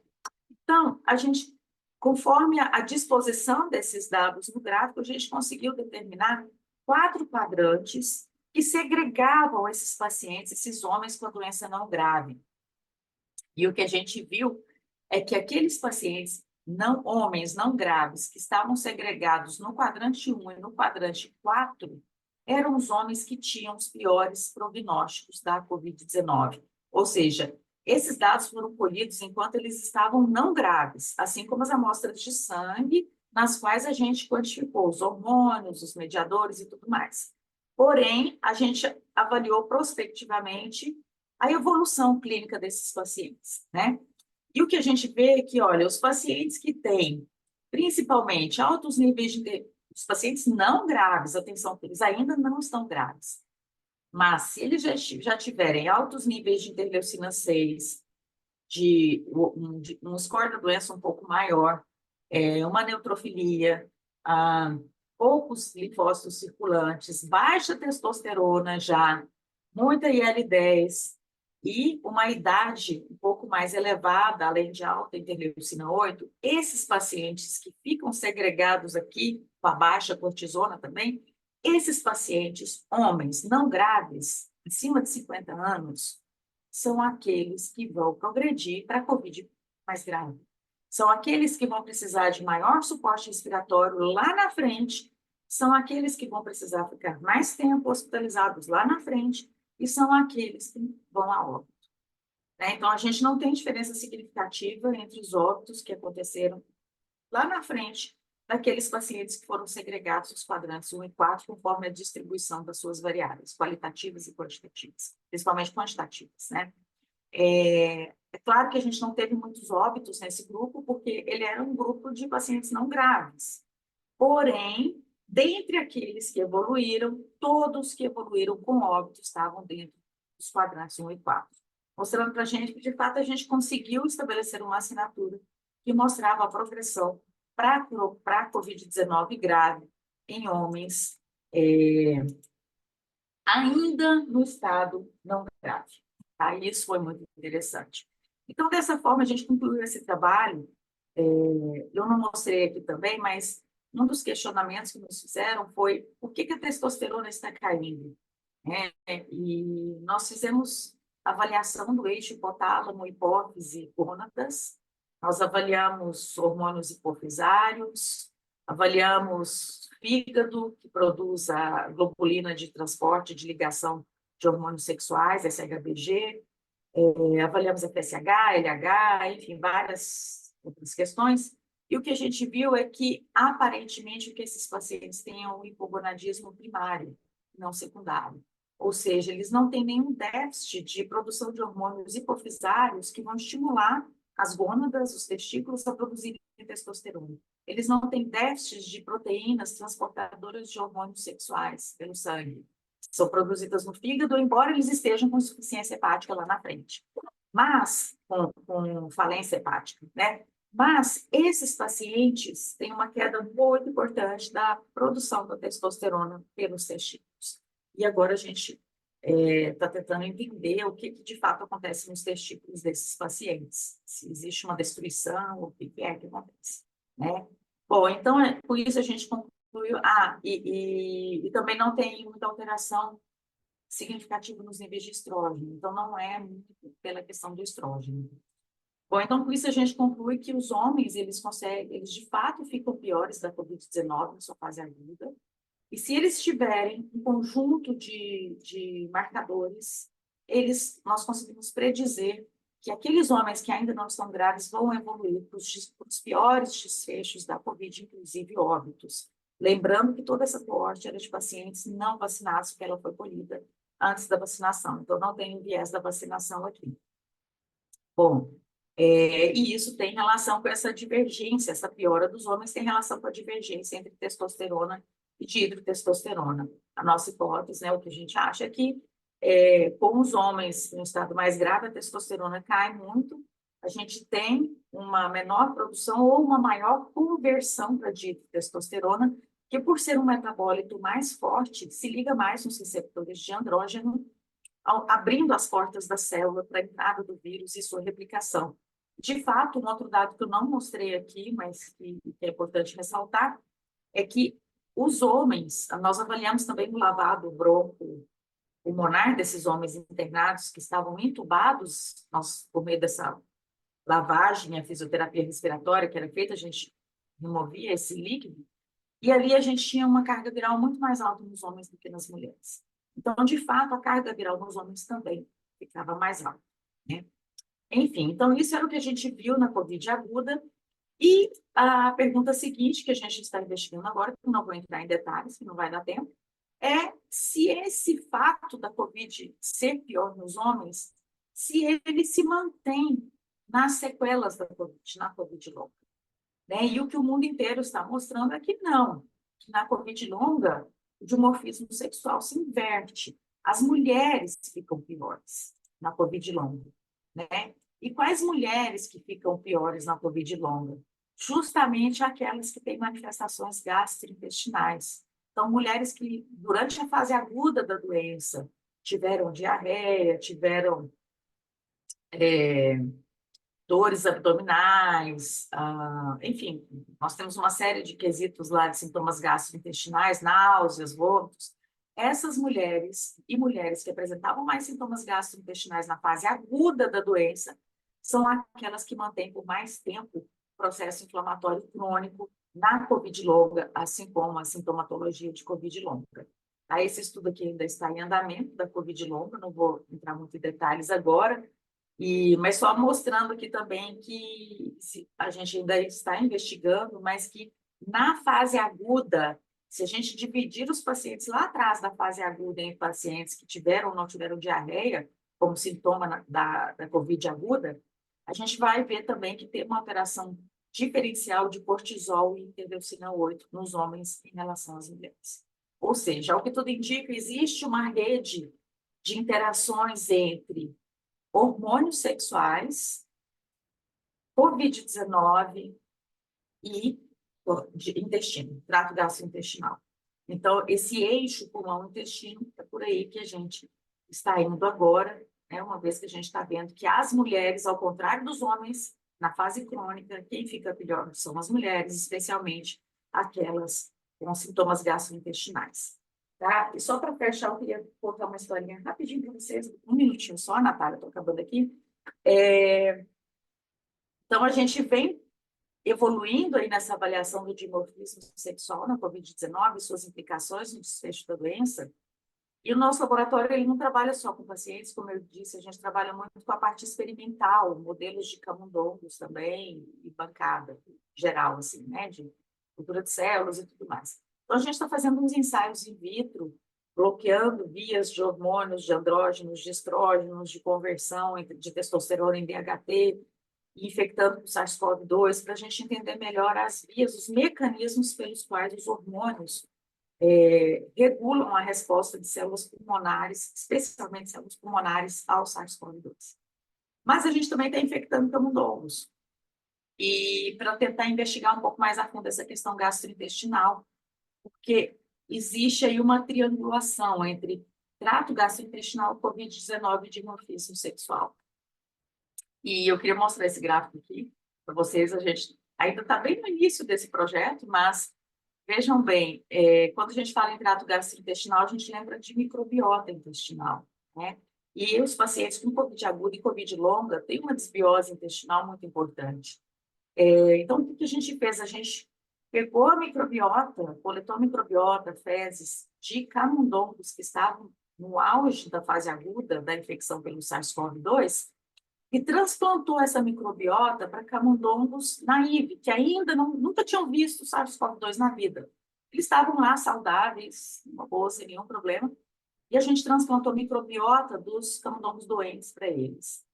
Então, a gente, conforme a disposição desses dados no gráfico, a gente conseguiu determinar 4 quadrantes que segregavam esses pacientes, esses homens com a doença não grave. E o que a gente viu é que aqueles pacientes, homens não graves, que estavam segregados no quadrante 1 e no quadrante 4, eram os homens que tinham os piores prognósticos da COVID-19. Ou seja, esses dados foram colhidos enquanto eles estavam não graves, assim como as amostras de sangue, nas quais a gente quantificou os hormônios, os mediadores e tudo mais. Porém, a gente avaliou prospectivamente a evolução clínica desses pacientes, né? E o que a gente vê é que, olha, os pacientes que têm, principalmente, altos níveis de... Os pacientes não graves, atenção, eles ainda não estão graves, mas se eles já tiverem altos níveis de interleucina 6, um score da doença um pouco maior, uma neutrofilia, poucos linfócitos circulantes, baixa testosterona já, muita IL-10 e uma idade um pouco mais elevada, além de alta interleucina 8, esses pacientes que ficam segregados aqui, com a baixa cortisona também, esses pacientes, homens não graves, acima de 50 anos, são aqueles que vão progredir para a COVID mais grave. São aqueles que vão precisar de maior suporte respiratório lá na frente, são aqueles que vão precisar ficar mais tempo hospitalizados lá na frente, e são aqueles que vão a óbito. Né? Então, a gente não tem diferença significativa entre os óbitos que aconteceram lá na frente daqueles pacientes que foram segregados nos quadrantes 1 e 4, conforme a distribuição das suas variáveis, qualitativas e quantitativas, principalmente quantitativas, né? É claro que a gente não teve muitos óbitos nesse grupo, porque ele era um grupo de pacientes não graves. Porém, dentre aqueles que evoluíram, todos que evoluíram com óbito estavam dentro dos quadrantes 1 e 4, mostrando para a gente que, de fato, a gente conseguiu estabelecer uma assinatura que mostrava a progressão para a Covid-19 grave em homens ainda no estado não grave. Tá? Isso foi muito interessante. Então, dessa forma, a gente concluiu esse trabalho. Eu não mostrei aqui também, mas um dos questionamentos que nos fizeram foi por que a testosterona está caindo? Né? E nós fizemos avaliação do eixo hipotálamo, hipófise, gônadas. Nós avaliamos hormônios hipofisários, avaliamos fígado, que produz a globulina de transporte de ligação de hormônios sexuais, SHBG, avaliamos a FSH, LH, enfim, várias outras questões. E o que a gente viu é que, aparentemente, que esses pacientes têm um hipogonadismo primário, não secundário. Ou seja, eles não têm nenhum déficit de produção de hormônios hipofisários que vão estimular as gônadas, os testículos, a produzirem testosterona. Eles não têm déficit de proteínas transportadoras de hormônios sexuais pelo sangue. São produzidas no fígado, embora eles estejam com insuficiência hepática lá na frente. Mas, com falência hepática, né? Mas esses pacientes têm uma queda muito importante da produção da testosterona pelos testículos. E agora a gente está tentando entender o que de fato acontece nos testículos desses pacientes. Se existe uma destruição, o que é que acontece, né? Bom, então, por isso a gente concluiu... e também não tem muita alteração significativa nos níveis de estrógeno. Então, não é muito pela questão do estrógeno. Bom, então, com isso a gente conclui que os homens, eles de fato ficam piores da Covid-19 na sua fase aguda, e se eles tiverem um conjunto de marcadores, nós conseguimos predizer que aqueles homens que ainda não estão graves vão evoluir para os piores desfechos da Covid, inclusive óbitos. Lembrando que toda essa coorte era de pacientes não vacinados, porque ela foi colhida antes da vacinação. Então, não tem o viés da vacinação aqui. Bom, e isso tem relação com essa divergência, essa piora dos homens tem relação com a divergência entre testosterona e dihidrotestosterona. A nossa hipótese, né, o que a gente acha é que com os homens em um estado mais grave, a testosterona cai muito, a gente tem uma menor produção ou uma maior conversão para dihidrotestosterona, que por ser um metabólito mais forte, se liga mais nos receptores de andrógeno, abrindo as portas da célula para a entrada do vírus e sua replicação. De fato, um outro dado que eu não mostrei aqui, mas que é importante ressaltar, é que os homens, nós avaliamos também o lavado bronco-pulmonar desses homens internados que estavam entubados, por meio dessa lavagem, a fisioterapia respiratória que era feita, a gente removia esse líquido, e ali a gente tinha uma carga viral muito mais alta nos homens do que nas mulheres. Então, de fato, a carga viral nos homens também ficava mais alta, né? Enfim, então isso era o que a gente viu na Covid aguda. E a pergunta seguinte, que a gente está investigando agora, que eu não vou entrar em detalhes, que não vai dar tempo, é se esse fato da Covid ser pior nos homens, se ele se mantém nas sequelas da Covid, na Covid longa. Né? E o que o mundo inteiro está mostrando é que não, que na Covid longa, o dimorfismo sexual se inverte. As mulheres ficam piores na Covid longa. Né? E quais mulheres que ficam piores na Covid longa? Justamente aquelas que têm manifestações gastrointestinais. Então, mulheres que, durante a fase aguda da doença, tiveram diarreia, tiveram dores abdominais, enfim, nós temos uma série de quesitos lá de sintomas gastrointestinais, náuseas, vômitos. Essas mulheres e mulheres que apresentavam mais sintomas gastrointestinais na fase aguda da doença são aquelas que mantêm por mais tempo o processo inflamatório crônico na COVID longa, assim como a sintomatologia de COVID longa. Tá? Esse estudo aqui ainda está em andamento, da Covid longa, não vou entrar muito em detalhes agora, mas só mostrando aqui também que a gente ainda está investigando, mas que na fase aguda, se a gente dividir os pacientes lá atrás da fase aguda em pacientes que tiveram ou não tiveram diarreia, como sintoma da Covid aguda, a gente vai ver também que tem uma alteração diferencial de cortisol e interleucina 8 nos homens em relação às mulheres. Ou seja, ao que tudo indica, existe uma rede de interações entre hormônios sexuais, Covid-19 e de intestino, trato gastrointestinal. Então, esse eixo pulmão-intestino é por aí que a gente está indo agora, né, uma vez que a gente está vendo que as mulheres, ao contrário dos homens, na fase crônica, quem fica pior são as mulheres, especialmente aquelas com sintomas gastrointestinais. Tá? E só para fechar, eu queria contar uma historinha rapidinho para vocês, um minutinho só, Natália, estou acabando aqui. Então, a gente vem evoluindo aí nessa avaliação do dimorfismo sexual na Covid-19 e suas implicações no desfecho da doença. E o nosso laboratório ele não trabalha só com pacientes, como eu disse, a gente trabalha muito com a parte experimental, modelos de camundongos também, e bancada geral, assim, né, de cultura de células e tudo mais. Então, a gente está fazendo uns ensaios in vitro, bloqueando vias de hormônios, de andrógenos, de estrógenos, de conversão de testosterona em DHT, infectando com SARS-CoV-2, para a gente entender melhor as vias, os mecanismos pelos quais os hormônios regulam a resposta de células pulmonares, especialmente células pulmonares, ao SARS-CoV-2. Mas a gente também está infectando camundongos. E para tentar investigar um pouco mais a fundo essa questão gastrointestinal, porque existe aí uma triangulação entre trato gastrointestinal, Covid-19 e dimorfismo sexual. E eu queria mostrar esse gráfico aqui para vocês. A gente ainda está bem no início desse projeto, mas vejam bem, quando a gente fala em trato gastrointestinal, a gente lembra de microbiota intestinal, né? E os pacientes com Covid aguda e Covid longa têm uma desbiose intestinal muito importante. Então, o que a gente fez? A gente pegou a microbiota, coletou a microbiota, fezes de camundongos que estavam no auge da fase aguda da infecção pelo SARS-CoV-2 e transplantou essa microbiota para camundongos naive, que ainda nunca tinham visto SARS-CoV-2 na vida. Eles estavam lá saudáveis, uma boa, sem nenhum problema, e a gente transplantou a microbiota dos camundongos doentes para eles.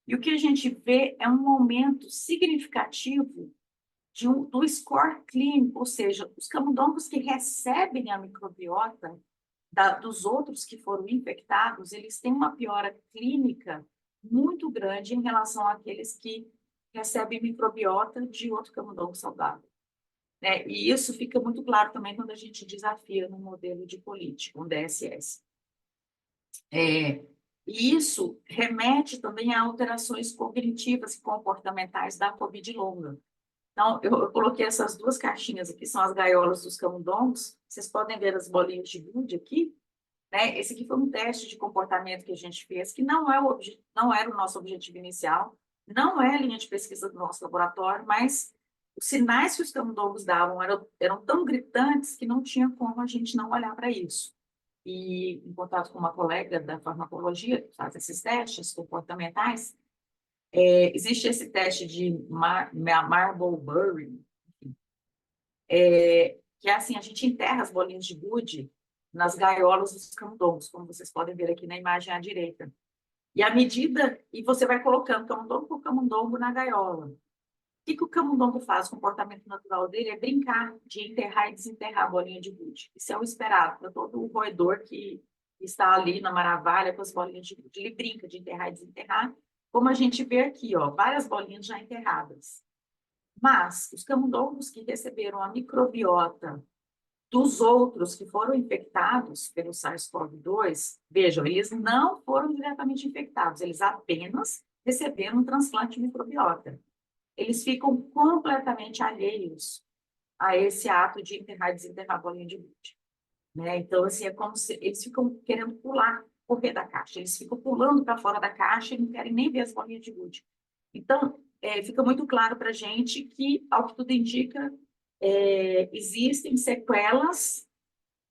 E o que a gente vê é um aumento significativo do score clínico, ou seja, os camundongos que recebem a microbiota dos outros que foram infectados, eles têm uma piora clínica muito grande em relação àqueles que recebem microbiota de outro camundongo saudável. Né? E isso fica muito claro também quando a gente desafia no modelo de política, um DSS. E isso remete também a alterações cognitivas e comportamentais da Covid longa. Então, eu coloquei essas duas caixinhas aqui, são as gaiolas dos camundongos. Vocês podem ver as bolinhas de gude aqui. Né? Esse aqui foi um teste de comportamento que a gente fez, que não era o nosso objetivo inicial, não é a linha de pesquisa do nosso laboratório, mas os sinais que os camundongos davam eram tão gritantes que não tinha como a gente não olhar para isso. E, em contato com uma colega da farmacologia, que faz esses testes comportamentais, existe esse teste de Marble-Burry, que é assim, a gente enterra as bolinhas de gude nas gaiolas dos camundongos, como vocês podem ver aqui na imagem à direita. E à medida, e você vai colocando camundongo por camundongo na gaiola. O que o camundongo faz? O comportamento natural dele é brincar de enterrar e desenterrar a bolinha de gude. Isso é o esperado para todo o roedor que está ali na maravilha com as bolinhas de gude. Ele brinca de enterrar e desenterrar, como a gente vê aqui, ó, várias bolinhas já enterradas. Mas os camundongos que receberam a microbiota dos outros que foram infectados pelo SARS-CoV-2, vejam, eles não foram diretamente infectados, eles apenas receberam um transplante de microbiota. Eles ficam completamente alheios a esse ato de enterrar e desenterrar a bolinha de gude. Né? Então, assim, é como se eles ficam querendo pular, correr da caixa, eles ficam pulando para fora da caixa e não querem nem ver as bolinhas de gude. Então, fica muito claro para a gente que, ao que tudo indica, existem sequelas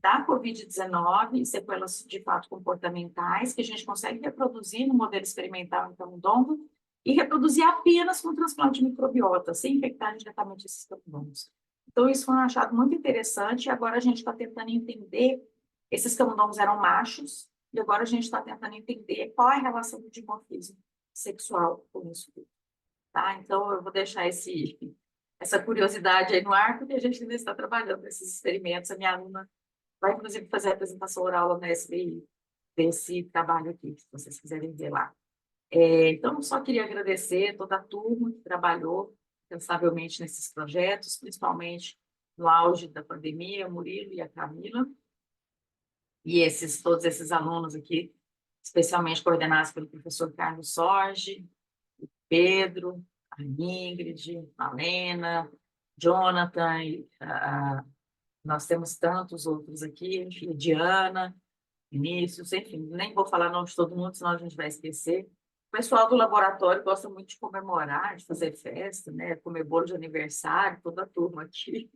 da Covid-19, sequelas de fato comportamentais, que a gente consegue reproduzir no modelo experimental em camundongo, e reproduzir apenas com transplante de microbiota, sem infectar diretamente esses camundongos. Então, isso foi um achado muito interessante, e agora a gente está tentando entender, esses camundongos eram machos, e agora a gente está tentando entender qual é a relação do dimorfismo sexual com isso tudo. Tá? Então, eu vou deixar essa curiosidade aí no ar, porque a gente ainda está trabalhando nesses experimentos. A minha aluna vai, inclusive, fazer a apresentação oral na SBI desse trabalho aqui, se vocês quiserem ver lá. Então, só queria agradecer toda a turma que trabalhou incansavelmente nesses projetos, principalmente no auge da pandemia, o Murilo e a Camila, e todos esses alunos aqui, especialmente coordenados pelo professor Carlos Sorge, Pedro, a Ingrid, a Lena, Jonathan, nós temos tantos outros aqui, a Diana, Vinícius, enfim, nem vou falar o nome de todo mundo, senão a gente vai esquecer. O pessoal do laboratório gosta muito de comemorar, de fazer festa, né? Comer bolo de aniversário, toda a turma aqui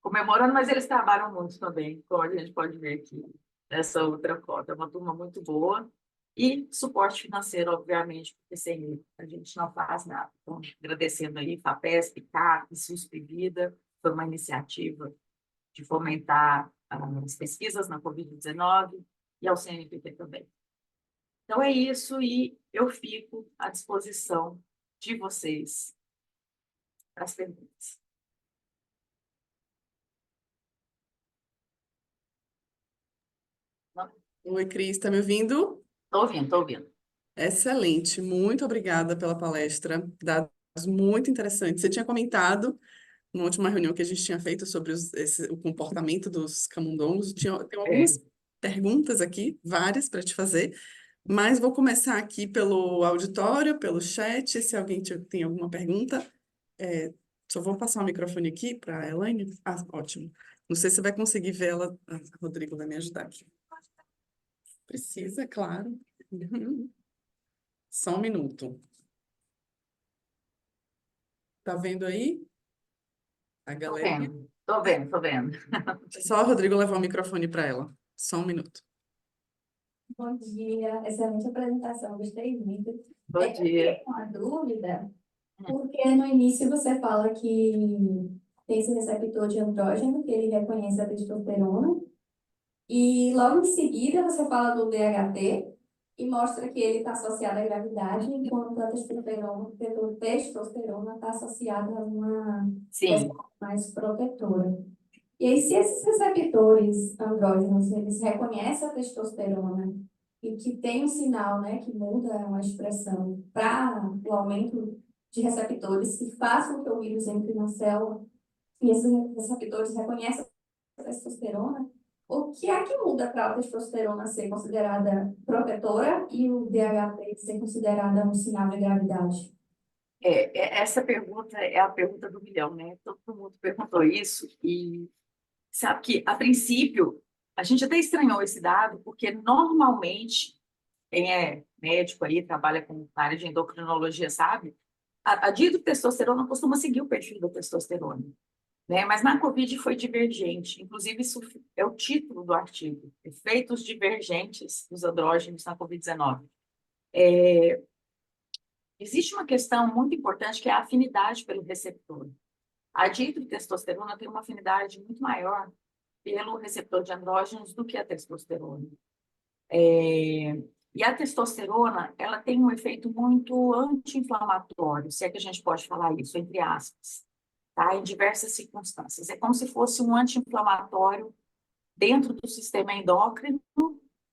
comemorando, mas eles trabalham muito também, como a gente pode ver aqui nessa outra foto. É uma turma muito boa e suporte financeiro, obviamente, porque sem ele a gente não faz nada. Então, agradecendo aí FAPESP, CAP, SUSP Vida, foi uma iniciativa de fomentar as pesquisas na Covid-19 e ao CNPq também. Então é isso, e eu fico à disposição de vocês para as perguntas. Oi, Cris, está me ouvindo? Estou ouvindo, estou ouvindo. Excelente, muito obrigada pela palestra, dados muito interessantes. Você tinha comentado na última reunião que a gente tinha feito sobre o comportamento dos camundongos, tem É, algumas perguntas aqui, várias para te fazer, mas vou começar aqui pelo auditório, pelo chat, se alguém tem alguma pergunta. Só vou passar o microfone aqui para a Elaine. Ah, ótimo. Não sei se você vai conseguir ver ela. Ah, Rodrigo vai me ajudar aqui. Precisa, claro. Só um minuto. Tá vendo aí a estou galerinha? vendo, estou vendo, estou vendo. Só o Rodrigo levar o microfone para ela. Só um minuto. Bom dia, excelente apresentação, gostei muito. Bom Eu dia. fiquei com uma dúvida, porque no início você fala que tem esse receptor de andrógeno, que ele reconhece a testosterona, e logo em seguida você fala do DHT e mostra que ele está associado à gravidade, enquanto a testosterona está associada a uma Sim, resposta mais protetora. E aí, se esses receptores andrógenos, eles reconhecem a testosterona e que tem um sinal, né, que muda uma expressão para o aumento de receptores que façam com que o vírus entre na célula, e esses receptores reconhecem a testosterona, o que é que muda para a testosterona ser considerada protetora e o DHT ser considerada um sinal de gravidade? essa pergunta é a pergunta do milhão, né? Todo mundo perguntou isso e sabe que, a princípio, a gente até estranhou esse dado, porque normalmente, quem é médico aí, trabalha com na área de endocrinologia, sabe? A dihidrotestosterona costuma seguir o perfil da testosterona, né? Mas na COVID foi divergente. Inclusive, isso é o título do artigo, Efeitos Divergentes dos Andrógenos na COVID-19. Existe uma questão muito importante que é a afinidade pelo receptor. A dihidrotestosterona tem uma afinidade muito maior pelo receptor de andrógenos do que a testosterona. E a testosterona, ela tem um efeito muito anti-inflamatório, se é que a gente pode falar isso, entre aspas, tá? Em diversas circunstâncias. É como se fosse um anti-inflamatório dentro do sistema endócrino,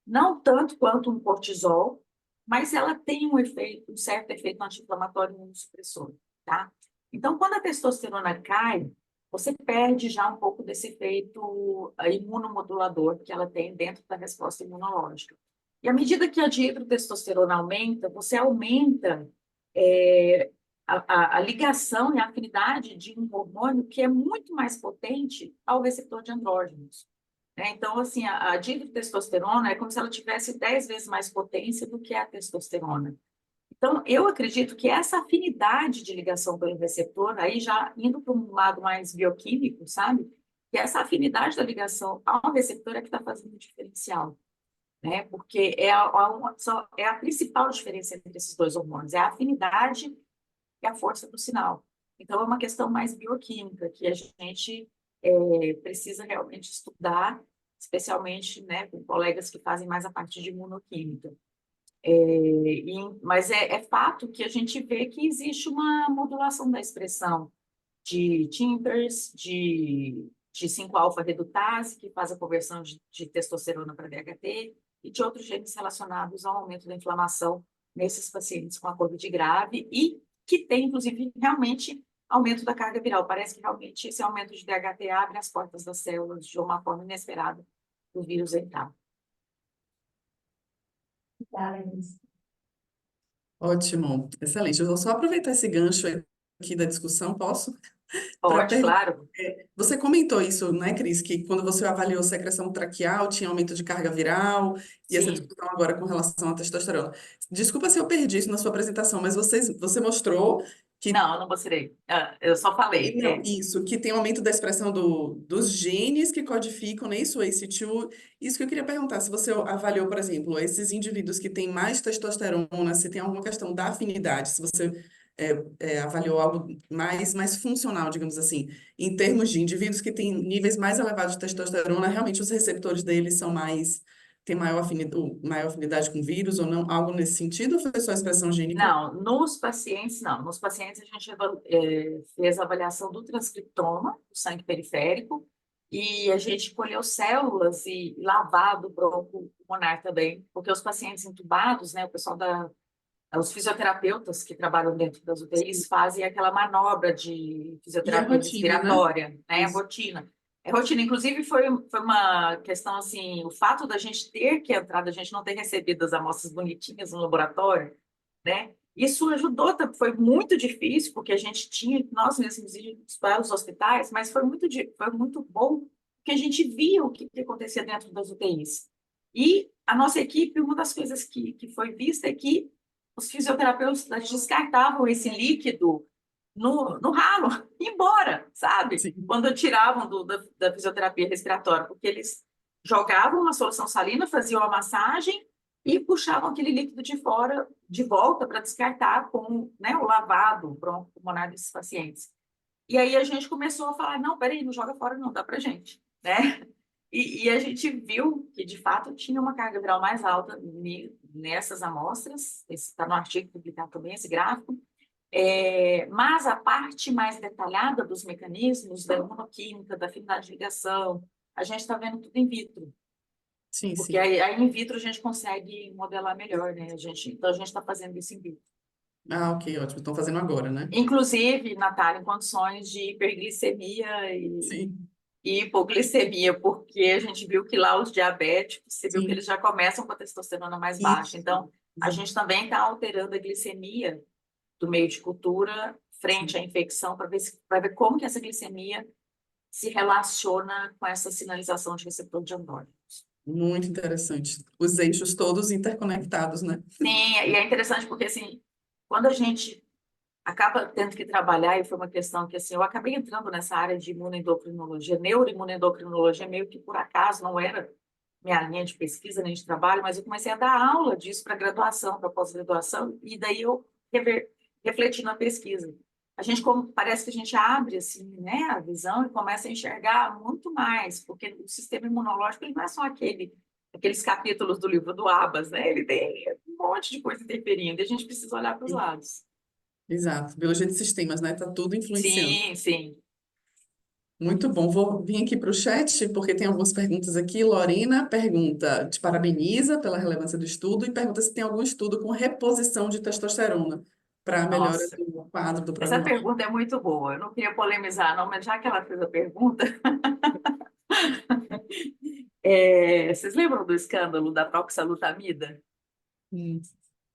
não tanto quanto um cortisol, mas ela tem um certo efeito anti-inflamatório imunossupressor, tá? Então, quando a testosterona cai, você perde já um pouco desse efeito imunomodulador que ela tem dentro da resposta imunológica. E à medida que a dihidrotestosterona aumenta, você aumenta a ligação e a afinidade de um hormônio que é muito mais potente ao receptor de andrógenos, né? Então, assim, a dihidrotestosterona é como se ela tivesse 10 vezes mais potência do que a testosterona. Então, eu acredito que essa afinidade de ligação pelo receptor, aí já indo para um lado mais bioquímico, sabe? Que que essa afinidade da ligação ao receptor é que está fazendo o diferencial, né? Porque é a principal diferença entre esses dois hormônios, é a afinidade e a força do sinal. Então, é uma questão mais bioquímica, que a gente precisa realmente estudar, especialmente, né, com colegas que fazem mais a parte de imunoquímica. Mas é fato que a gente vê que existe uma modulação da expressão de TIMPers, de 5-alfa-redutase, que faz a conversão de testosterona para DHT, e de outros genes relacionados ao aumento da inflamação nesses pacientes com a COVID grave, e que tem, inclusive, realmente aumento da carga viral. Parece que realmente esse aumento de DHT abre as portas das células de uma forma inesperada do vírus entrar. Tá, Elis? Ótimo, excelente. Eu vou só aproveitar esse gancho aqui da discussão, posso? Para Pode, perguntar. claro. Você comentou isso, né, Cris, que quando você avaliou secreção traqueal, tinha aumento de carga viral, e essa Sim. discussão agora com relação à testosterona. Desculpa se eu perdi isso na sua apresentação, mas você mostrou que Não, eu não mostrei. Eu só falei. não, isso, que tem aumento da expressão dos genes que codificam, né, isso, ACE2. Isso que eu queria perguntar, se você avaliou, por exemplo, esses indivíduos que têm mais testosterona, se tem alguma questão da afinidade, se você avaliou algo mais funcional, digamos assim, em termos de indivíduos que têm níveis mais elevados de testosterona, realmente os receptores deles têm maior afinidade com vírus ou não, algo nesse sentido, ou foi só expressão gênica? Não, nos pacientes, não. Nos pacientes, a gente fez a avaliação do transcriptoma, do sangue periférico, e a gente colheu células e lavado bronco-pulmonar também, porque os pacientes entubados, né, o pessoal os fisioterapeutas que trabalham dentro das UTIs fazem aquela manobra de E é fisioterapia rotina, né? respiratória, né, Isso. rotina. É rotina, inclusive foi uma questão assim, o fato da gente ter que entrar, da gente não ter recebido as amostras bonitinhas no laboratório, né? Isso ajudou, foi muito difícil, porque a gente tinha, nós mesmos íamos para os hospitais, mas foi muito bom, porque a gente via o que acontecia dentro das UTIs. E a nossa equipe, uma das coisas que foi vista é que os fisioterapeutas descartavam esse líquido no ralo, ia embora, sabe? Sim. Quando tiravam da fisioterapia respiratória, porque eles jogavam uma solução salina, faziam a massagem e puxavam aquele líquido de fora, de volta, para descartar com, né, o lavado bronco-pulmonar desses pacientes. E aí a gente começou a falar, não, peraí, não joga fora não, dá pra gente, né? E a gente viu que, de fato, tinha uma carga viral mais alta nessas amostras, está no artigo publicado também, esse gráfico, mas a parte mais detalhada dos mecanismos da imunoquímica, da afinidade de ligação, a gente está vendo tudo in vitro, Sim, porque sim. aí in vitro a gente consegue modelar melhor, né? Então a gente está fazendo isso in vitro. Ah, ok, ótimo. Estão fazendo agora, né? Inclusive, Natália, em condições de hiperglicemia Sim, e hipoglicemia, porque a gente viu que lá os diabéticos, você viu que sim. eles já começam com a testosterona mais baixa. Isso. Então, a gente também está alterando a glicemia do meio de cultura frente Sim. à infecção para ver como que essa glicemia se relaciona com essa sinalização de receptor de andrógenos. Muito interessante. Os eixos todos interconectados, né? Sim, e é interessante porque, assim, quando a gente acaba tendo que trabalhar, e foi uma questão que, assim, eu acabei entrando nessa área de imunoendocrinologia, neuroimunoendocrinologia, meio que por acaso, não era minha linha de pesquisa nem de trabalho, mas eu comecei a dar aula disso para graduação, para pós-graduação, e daí eu refleti na pesquisa. Parece que a gente abre assim, né, a visão e começa a enxergar muito mais, porque o sistema imunológico ele não é só aqueles capítulos do livro do Abas, né? Ele tem um monte de coisa interferindo, e a gente precisa olhar para os lados. Exato. Biologia de sistemas, né? Tá tudo influenciando. Sim, sim. Muito bom. Vou vir aqui para o chat, porque tem algumas perguntas aqui. Lorena pergunta, te parabeniza pela relevância do estudo e pergunta se tem algum estudo com reposição de testosterona para a melhora Nossa, do quadro do essa prognóstico. pergunta é muito boa. Eu não queria polemizar, não, mas já que ela fez a pergunta, vocês lembram do escândalo da proxalutamida, Hum,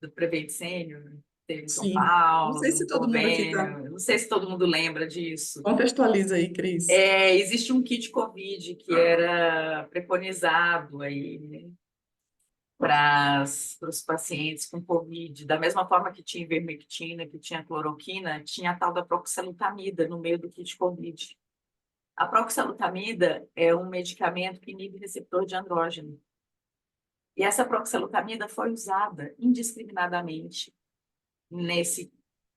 do Prevent Senior? Teve em São sim. Não Paulo, sei no se todo mundo aqui está. convênio. Não sei se todo mundo lembra disso. Contextualiza aí, Cris. Existe um kit COVID que era preconizado aí, né, para os pacientes com COVID. Da mesma forma que tinha ivermectina, que tinha cloroquina, tinha a tal da proxalutamida no meio do kit COVID. A proxalutamida é um medicamento que inibe receptor de andrógeno. E essa proxalutamida foi usada indiscriminadamente nesse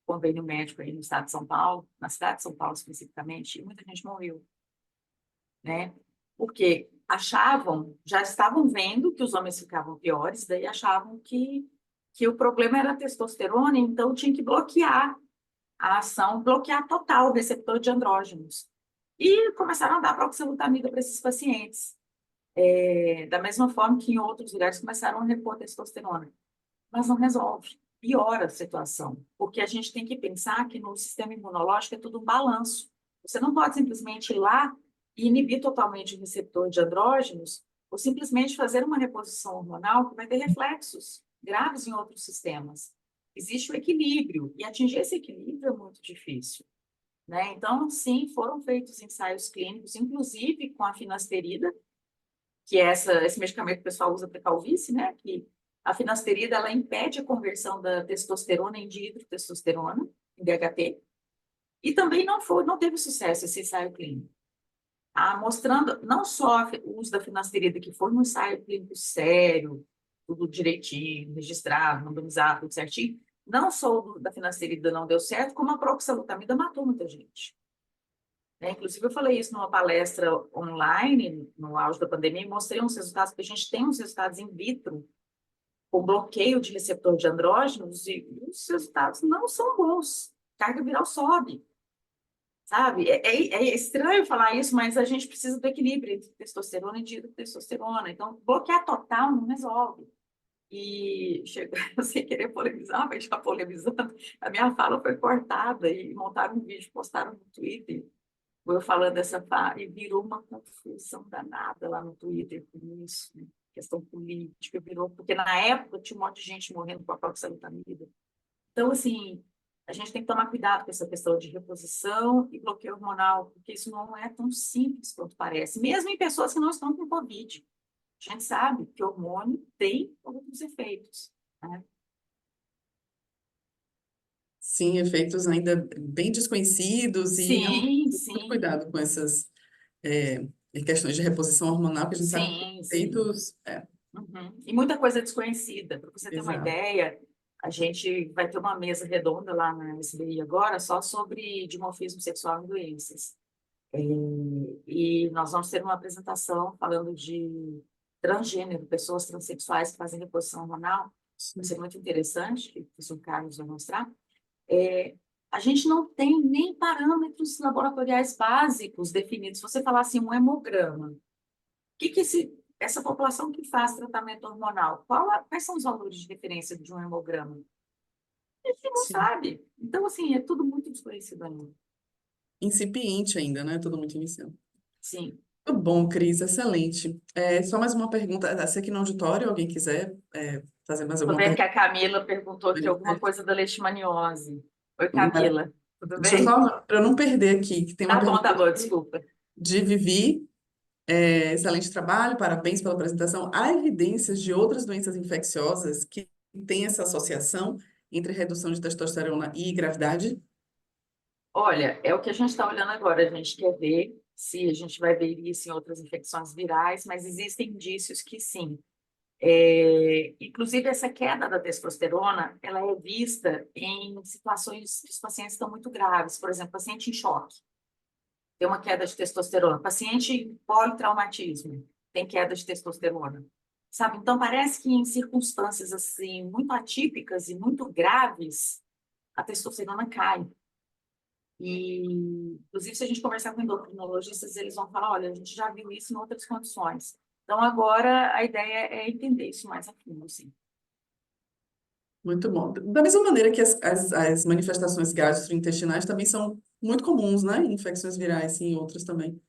convênio médico aí no estado de São Paulo, na cidade de São Paulo especificamente, e muita gente morreu, né? Porque achavam, já estavam vendo que os homens ficavam piores, daí achavam que o problema era a testosterona, então tinha que bloquear a ação, bloquear total o receptor de andrógenos. E começaram a dar proxalutamida para esses pacientes. Da mesma forma que em outros lugares começaram a repor testosterona. Mas não resolve, piora a situação, porque a gente tem que pensar que no sistema imunológico é tudo um balanço. Você não pode simplesmente ir lá e inibir totalmente o receptor de andrógenos, ou simplesmente fazer uma reposição hormonal que vai ter reflexos graves em outros sistemas. Existe o equilíbrio, e atingir esse equilíbrio é muito difícil, né? Então, sim, foram feitos ensaios clínicos, inclusive com a finasterida, que é esse medicamento que o pessoal usa para calvície, né? Que a finasterida, ela impede a conversão da testosterona em dihidrotestosterona, em DHT, e também não teve sucesso esse ensaio clínico. Mostrando não só o uso da finasterida, que foi um ensaio clínico sério, tudo direitinho, registrado, randomizado, tudo certinho, não só o da finasterida não deu certo, como a proxalutamida matou muita gente. Inclusive, eu falei isso numa palestra online, no auge da pandemia, e mostrei uns resultados, porque a gente tem uns resultados in vitro, com bloqueio de receptor de andrógenos, e os resultados não são bons. Carga viral sobe, sabe? É estranho falar isso, mas a gente precisa do equilíbrio entre testosterona e dihidrotestosterona. Então, bloquear total não resolve. E sem querer polemizar, mas já polemizando, a minha fala foi cortada e montaram um vídeo, postaram no Twitter, eu falando dessa fala, e virou uma confusão danada lá no Twitter com isso, né? Questão política, virou, porque na época tinha um monte de gente morrendo com a proxalutamida. Então, assim, a gente tem que tomar cuidado com essa questão de reposição e bloqueio hormonal, porque isso não é tão simples quanto parece, mesmo em pessoas que não estão com Covid. A gente sabe que o hormônio tem outros efeitos, né? Sim, efeitos ainda bem desconhecidos e realmente Sim, muito sim, cuidado com essas questões de reposição hormonal, que a gente sabe que sim, sim. efeitos. Uhum. E muita coisa desconhecida. Para você ter uma Exato. ideia, a gente vai ter uma mesa redonda lá na SBI agora só sobre dimorfismo sexual em doenças. E nós vamos ter uma apresentação falando de transgênero, pessoas transexuais que fazem reposição hormonal. Vai Sim. ser muito interessante, que o professor Carlos vai mostrar. A gente não tem nem parâmetros laboratoriais básicos definidos. Se você falar assim, um hemograma, o que essa população que faz tratamento hormonal, quais são os valores de referência de um hemograma? A gente não Sim. sabe. Então, assim, é tudo muito desconhecido ainda. Incipiente ainda, né? Tudo muito inicial. Sim. Muito bom, Cris, excelente. Só mais uma pergunta. Se aqui no auditório alguém quiser fazer mais Estou alguma vendo que pergunta. a Camila perguntou aqui alguma coisa da leishmaniose. Oi, Mara- Camila. Tudo Deixa eu bem? só, para eu não perder aqui, que tem uma Tá pergunta bom, desculpa. de Vivi. Excelente trabalho, parabéns pela apresentação. Há evidências de outras doenças infecciosas que têm essa associação entre redução de testosterona e gravidade? Olha, é o que a gente está olhando agora. A gente quer ver se a gente vai ver isso em outras infecções virais, mas existem indícios que sim. Inclusive, essa queda da testosterona, ela é vista em situações que os pacientes estão muito graves. Por exemplo, paciente em choque, tem uma queda de testosterona. Paciente em politraumatismo, tem queda de testosterona. Sabe? Então, parece que em circunstâncias assim muito atípicas e muito graves, a testosterona cai. E, inclusive, se a gente conversar com endocrinologistas, eles vão falar, olha, a gente já viu isso em outras condições. Então, agora, a ideia é entender isso mais a fundo, sim. Muito bom. Da mesma maneira que as manifestações gastrointestinais também são muito comuns, né? Em infecções virais e em outras também.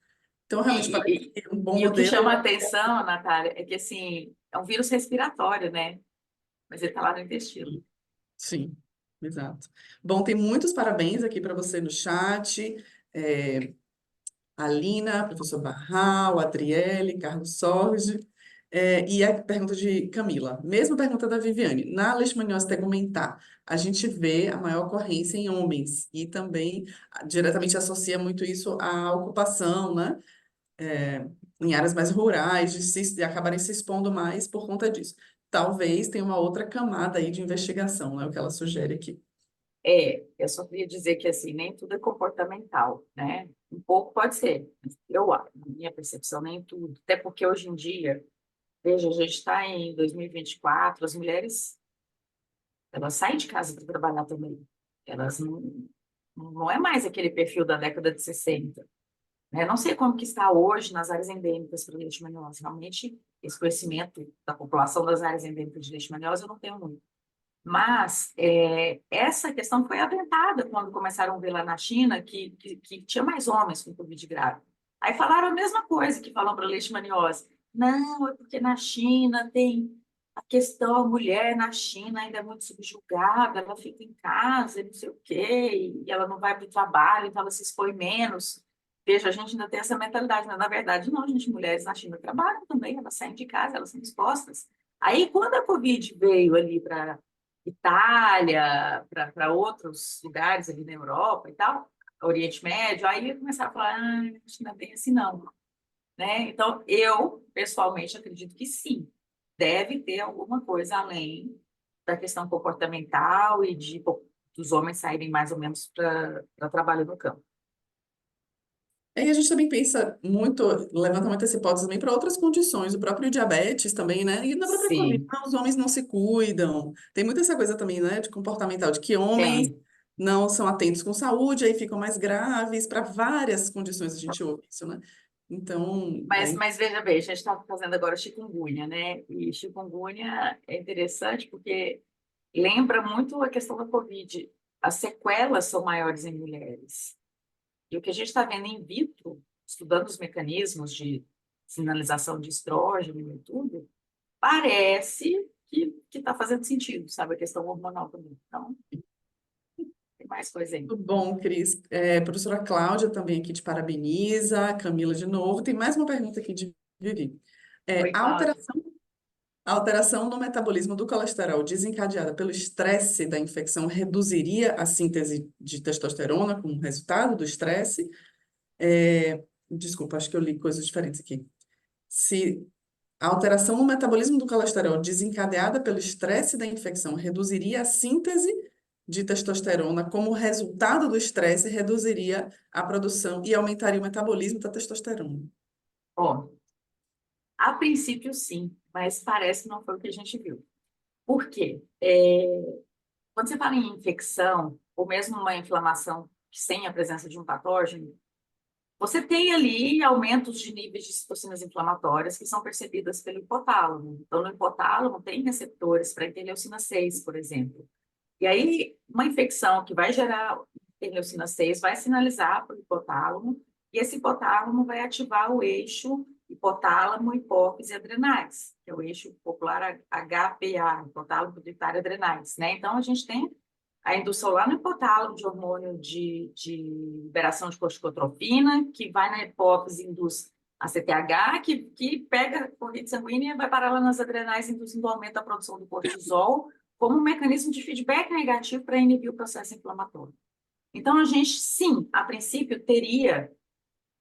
Então, realmente, E, parece e, que um bom e o que chama a modelo. atenção, Natália, é que, assim, é um vírus respiratório, né? Mas ele está lá no intestino. Sim, exato. Bom, tem muitos parabéns aqui para você no chat. É, Alina, professor Barral, Adriele, Carlos Sorge. E a pergunta de Camila, mesma pergunta da Viviane. Na leishmaniose tegumentar, a gente vê a maior ocorrência em homens e também diretamente associa muito isso à ocupação, né? É, em áreas mais rurais, de acabarem se expondo mais por conta disso. Talvez tenha uma outra camada aí de investigação, né? O que ela sugere aqui. Eu só queria dizer que, assim, nem tudo é comportamental, né? Um pouco pode ser, mas na minha percepção, nem tudo. Até porque hoje em dia, veja, a gente está em 2024, as mulheres, elas saem de casa para trabalhar também. Elas não é mais aquele perfil da década de 60, né? Não sei como que está hoje nas áreas endêmicas para leishmaniose. Realmente, esse conhecimento da população das áreas endêmicas de leishmaniose eu não tenho muito. Mas essa questão foi aventada quando começaram a ver lá na China que tinha mais homens com Covid grave. Aí falaram a mesma coisa que falam para leishmaniose. Não, é porque na China tem a questão, a mulher na China ainda é muito subjugada, ela fica em casa e não sei o quê, e ela não vai para o trabalho, então ela se expõe menos. Veja, a gente ainda tem essa mentalidade, mas na verdade não, gente, mulheres na China trabalham também, elas saem de casa, elas são expostas. Aí, quando a Covid veio ali para Itália, para outros lugares ali na Europa e tal, Oriente Médio, aí começaram a falar, acho que não é bem assim não, né? Então, eu, pessoalmente, acredito que sim, deve ter alguma coisa além da questão comportamental e dos homens saírem mais ou menos para trabalho no campo. E a gente também pensa muito, levanta muito essa hipótese também para outras condições, o próprio diabetes também, né? E na própria Covid, Sim, os homens não se cuidam. Tem muita essa coisa também, né, de comportamental, de que homens tem. não são atentos com saúde, aí ficam mais graves, para várias condições a gente ouve isso, né? Então, Mas veja bem, a gente está fazendo agora chikungunya, né? E chikungunya é interessante porque lembra muito a questão da Covid. As sequelas são maiores em mulheres. E o que a gente está vendo in vitro, estudando os mecanismos de sinalização de estrógeno e tudo, parece que está fazendo sentido, sabe? A questão hormonal também. Então, tem mais coisa aí. muito bom, Cris. Professora Cláudia também aqui te parabeniza, Camila de novo. Tem mais uma pergunta aqui de Vivi. Oi, A Cláudia. alteração no metabolismo do colesterol desencadeada pelo estresse da infecção reduziria a síntese de testosterona como resultado do estresse? Desculpa, acho que eu li coisas diferentes aqui. Se a alteração no metabolismo do colesterol desencadeada pelo estresse da infecção reduziria a síntese de testosterona, como resultado do estresse, reduziria a produção e aumentaria o metabolismo da testosterona. Ó, a princípio, sim, mas parece que não foi o que a gente viu. Por quê? Quando você fala em infecção, ou mesmo uma inflamação sem a presença de um patógeno, você tem ali aumentos de níveis de citocinas inflamatórias que são percebidas pelo hipotálamo. Então, no hipotálamo tem receptores para interleucina 6, por exemplo. E aí, uma infecção que vai gerar interleucina 6 vai sinalizar para o hipotálamo, e esse hipotálamo vai ativar o eixo hipotálamo, hipófise e adrenais, que é o eixo popular HPA, hipotálamo pituitário adrenais, né? Então, a gente tem a indução lá no hipotálamo de hormônio de liberação de corticotropina, que vai na hipófise, induz a CTH, que pega a corrente sanguínea e vai parar lá nas adrenais, induzindo o aumento da produção do cortisol, como um mecanismo de feedback negativo para inibir o processo inflamatório. Então, a gente, sim, a princípio, teria,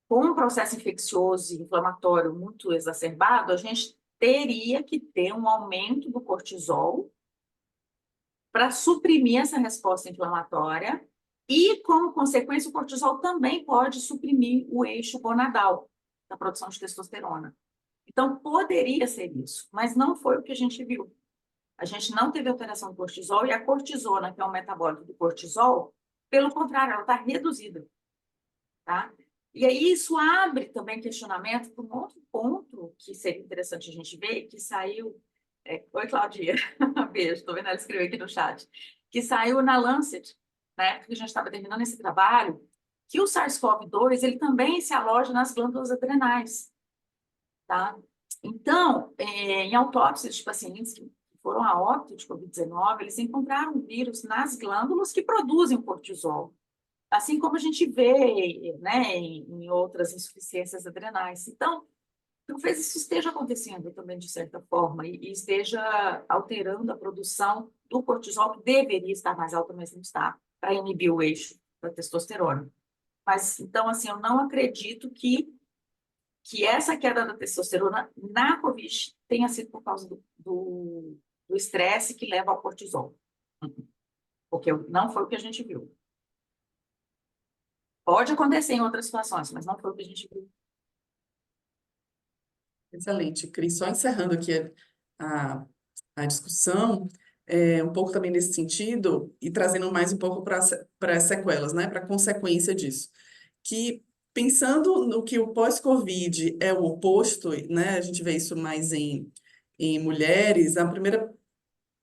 com um processo infeccioso e inflamatório muito exacerbado, a gente teria que ter um aumento do cortisol para suprimir essa resposta inflamatória e, como consequência, o cortisol também pode suprimir o eixo gonadal da produção de testosterona. Então, poderia ser isso, mas não foi o que a gente viu. A gente não teve alteração do cortisol e a cortisona, que é um metabólito do cortisol, pelo contrário, ela está reduzida. Tá? E aí isso abre também questionamento para um outro ponto que seria interessante a gente ver, que saiu... Oi, Claudinha. Beijo, estou vendo ela escrever aqui no chat. Que saiu na Lancet, né? Porque a gente estava terminando esse trabalho, que o SARS-CoV-2 ele também se aloja nas glândulas adrenais. Tá? Então, em autópsias de pacientes que foram a óbito de Covid-19, eles encontraram vírus nas glândulas que produzem o cortisol, assim como a gente vê, né, em outras insuficiências adrenais. Então, talvez isso esteja acontecendo também de certa forma e esteja alterando a produção do cortisol, que deveria estar mais alta, mas não está, para inibir o eixo da testosterona. Mas, então, assim, eu não acredito que essa queda da testosterona na COVID tenha sido por causa do estresse que leva ao cortisol. Porque não foi o que a gente viu. Pode acontecer em outras situações, mas não foi o que a gente viu. Excelente, Cris. Só encerrando aqui a, a discussão, um pouco também nesse sentido, e trazendo mais um pouco para as sequelas, né, para a consequência disso. Que pensando no que o pós-Covid é o oposto, né, a gente vê isso mais em mulheres, a primeira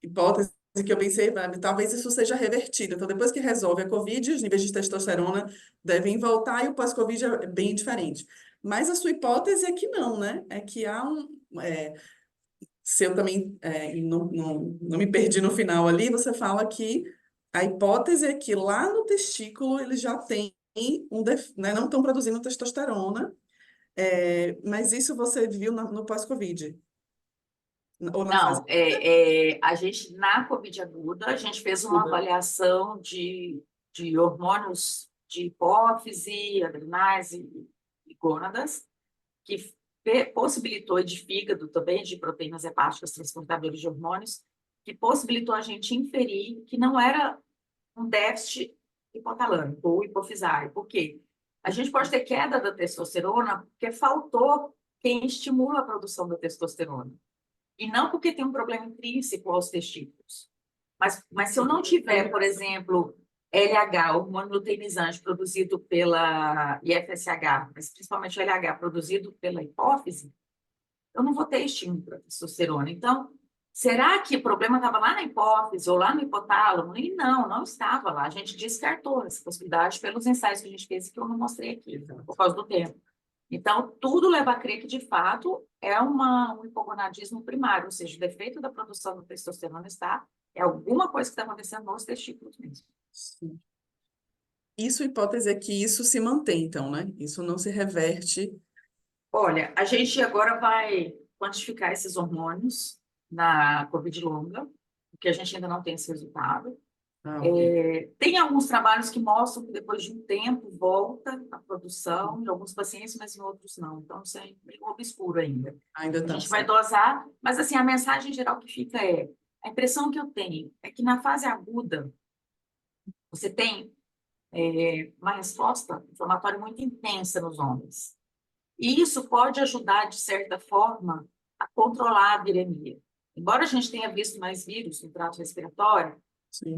hipótese que eu pensei, talvez isso seja revertido. Então, depois que resolve a Covid, os níveis de testosterona devem voltar e o pós-Covid é bem diferente. Mas a sua hipótese é que não, né? É que há se eu também não me perdi no final ali, você fala que a hipótese é que lá no testículo eles já têm né, não estão produzindo testosterona, mas isso você viu no pós-Covid, ou na fase Não, a gente, na COVID aguda, a gente fez uma aguda. avaliação de hormônios de hipófise, adrenais e gônadas, que possibilitou, e de fígado também, de proteínas hepáticas transportadoras de hormônios, que possibilitou a gente inferir que não era um déficit hipotalâmico ou hipofisário. Por quê? A gente pode ter queda da testosterona porque faltou quem estimula a produção da testosterona. E não porque tem um problema intrínseco aos testículos. Mas se eu não tiver, por exemplo, LH, hormônio luteinizante produzido pela IFSH, mas principalmente o LH produzido pela hipófise, eu não vou ter estímulo para testosterona. Então, será que o problema estava lá na hipófise ou lá no hipotálamo? E não estava lá. A gente descartou essa possibilidade pelos ensaios que a gente fez que eu não mostrei aqui, por causa do tempo. Então, tudo leva a crer que, de fato, é um hipogonadismo primário, ou seja, o defeito da produção da testosterona é alguma coisa que está acontecendo nos testículos mesmo. Sim. Isso, a hipótese é que isso se mantém, então, né? Isso não se reverte. Olha, a gente agora vai quantificar esses hormônios na COVID longa, porque a gente ainda não tem esse resultado. Ok. Tem alguns trabalhos que mostram que depois de um tempo volta a produção, em alguns pacientes, mas em outros não. Então, isso é meio obscuro ainda. Ainda A está. gente vai dosar, mas assim, a mensagem geral que fica a impressão que eu tenho é que na fase aguda, você tem uma resposta inflamatória muito intensa nos homens. E isso pode ajudar, de certa forma, a controlar a viremia. Embora a gente tenha visto mais vírus no trato respiratório, Sim.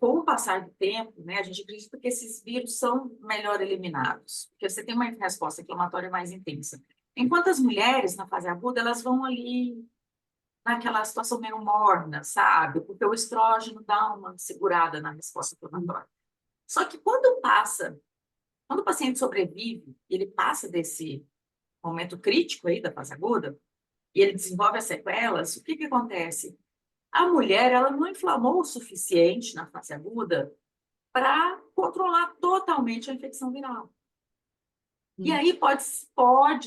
com o passar do tempo, né, a gente acredita que esses vírus são melhor eliminados, porque você tem uma resposta inflamatória mais intensa. Enquanto as mulheres, na fase aguda, elas vão ali naquela situação meio morna, sabe? Porque o estrógeno dá uma segurada na resposta inflamatória. Só que quando o paciente sobrevive, ele passa desse momento crítico aí da fase aguda, e ele desenvolve as sequelas, o que que acontece? A mulher, ela não inflamou o suficiente na fase aguda para controlar totalmente a infecção viral. E aí pode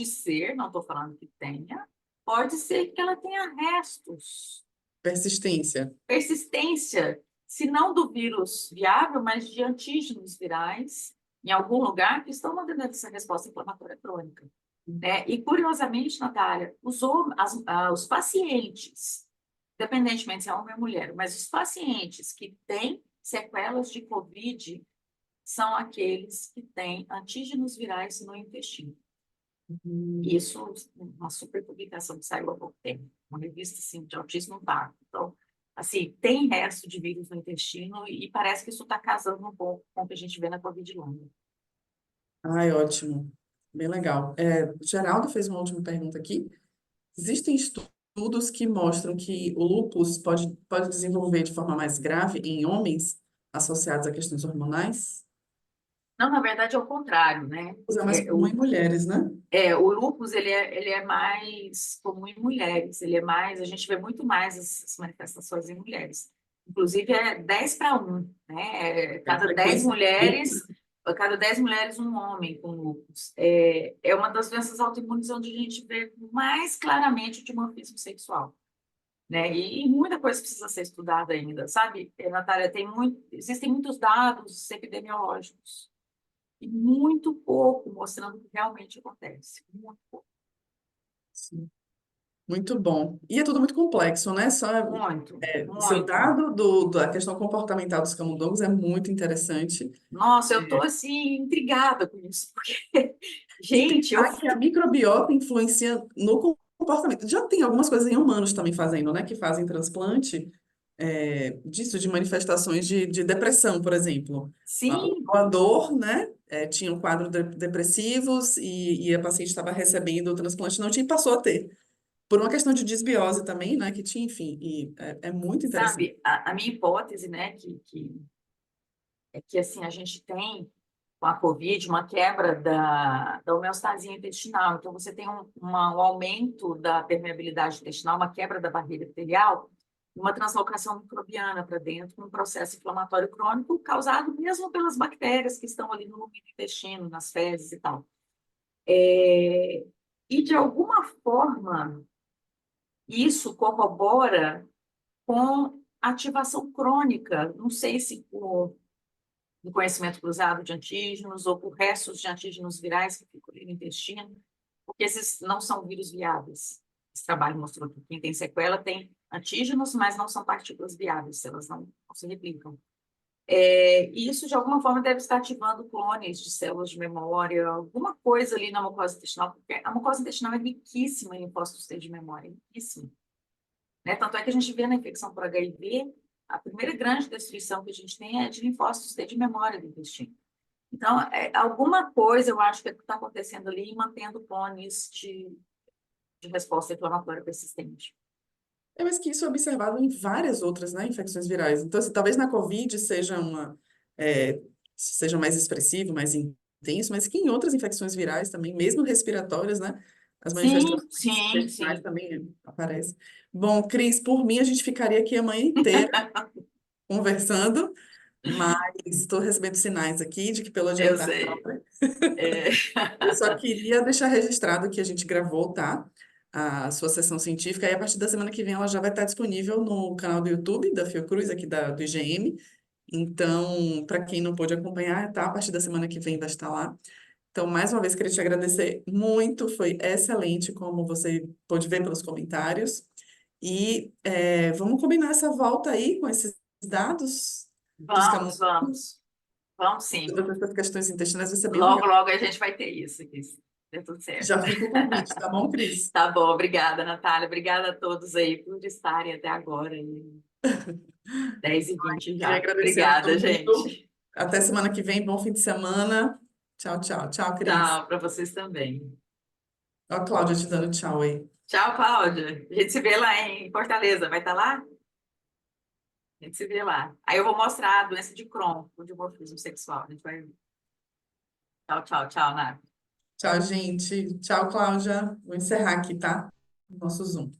ser, não estou falando que tenha, pode ser que ela tenha restos, Persistência. persistência, se não do vírus viável, mas de antígenos virais em algum lugar que estão mantendo essa resposta inflamatória crônica. Né? E, curiosamente, Natália, os pacientes, independentemente se é homem ou mulher, mas os pacientes que têm sequelas de COVID são aqueles que têm antígenos virais no intestino. Isso, uma super publicação que saiu há pouco tempo, uma revista assim, de altíssimo impacto. Então, assim, tem resto de vírus no intestino e parece que isso está casando um pouco com o que a gente vê na COVID longa. Ai, ótimo. Bem legal. Geraldo fez uma última pergunta aqui. Existem estudos que mostram que o lúpus pode desenvolver de forma mais grave em homens associados a questões hormonais? Não, na verdade, é o contrário, né? É mais comum em mulheres, né? O lúpus, ele é mais comum em mulheres, a gente vê muito mais as manifestações em mulheres. Inclusive, é 10 para 1, né? A Cada 10 frequência. mulheres, a cada 10 mulheres, um homem com lúpus. É uma das doenças autoimunes onde a gente vê mais claramente o dimorfismo sexual, né? E muita coisa precisa ser estudada ainda, sabe, Natália? Existem muitos dados epidemiológicos e muito pouco mostrando o que realmente acontece. Muito pouco. Sim. Muito bom. E é tudo muito complexo, né? Muito, O seu muito. dado da questão comportamental dos camundongos é muito interessante. Nossa, eu tô assim intrigada com isso, porque, E gente, eu pensar que a microbiota influencia no comportamento. Já tem algumas coisas em humanos também fazendo, né? Que fazem transplante disso, de manifestações de depressão, por exemplo. O sim, doador, né? Tinha um quadro depressivos e a paciente estava recebendo o transplante, não tinha e passou a ter. Por uma questão de desbiose também, né? Que tinha, enfim, e é muito interessante. sabe, a minha hipótese, né, é que assim, a gente tem com a COVID uma quebra da homeostasia intestinal. Então, você tem um aumento da permeabilidade intestinal, uma quebra da barreira epitelial, uma translocação microbiana para dentro, um processo inflamatório crônico causado mesmo pelas bactérias que estão ali no intestino, nas fezes e tal. E, de alguma forma, isso corrobora com ativação crônica, não sei se por um conhecimento cruzado de antígenos ou por restos de antígenos virais que ficam ali no intestino, porque esses não são vírus viáveis. Esse trabalho mostrou que quem tem sequela tem antígenos, mas não são partículas viáveis, elas não se replicam. E isso, de alguma forma, deve estar ativando clones de células de memória, alguma coisa ali na mucosa intestinal, porque a mucosa intestinal é riquíssima em linfócitos T de memória, riquíssima. Né? Tanto é que a gente vê na infecção por HIV, a primeira grande destruição que a gente tem é de linfócitos T de memória do intestino. Então, alguma coisa eu acho que está acontecendo ali, mantendo clones de resposta inflamatória persistente. Mas que isso é observado em várias outras, né, infecções virais. Então, assim, talvez na COVID seja mais expressivo, mais intenso, mas que em outras infecções virais também, mesmo respiratórias, né, as Sim, manifestações sim, intestinais sim. também aparecem. Bom, Cris, por mim, a gente ficaria aqui a manhã inteira conversando, mas estou recebendo sinais aqui de que pelo Eu jantar. sei. É, Eu só queria deixar registrado que a gente gravou, tá? A sua sessão científica, e a partir da semana que vem ela já vai estar disponível no canal do YouTube da Fiocruz, aqui do IGM. Então, para quem não pôde acompanhar, tá? A partir da semana que vem vai estar lá. Então, mais uma vez, queria te agradecer muito, foi excelente, como você pôde ver pelos comentários. E vamos combinar essa volta aí com esses dados dos vamos, camundongos, vamos. Vamos sim. todas essas questões intestinais, vai ser bem Logo, legal. logo a gente vai ter isso, Cris. Deu tudo certo. Já fica o convite, tá bom, Cris? Tá bom, obrigada, Natália. Obrigada a todos aí por estarem até agora. 10h20 Queria já. agradecer a Obrigada, todo mundo. gente. Até semana que vem. Bom fim de semana. Tchau, tchau. Tchau, Cris. Tchau para vocês também. Ó, a Cláudia te dando tchau aí. Tchau, Cláudia. A gente se vê lá em Fortaleza. Vai estar lá? A gente se vê lá. Aí eu vou mostrar a doença de Crohn, o dimorfismo sexual. A gente vai. Tchau, tchau, tchau, Nath. Tchau, gente. Tchau, Cláudia. Vou encerrar aqui, tá? Nosso Zoom.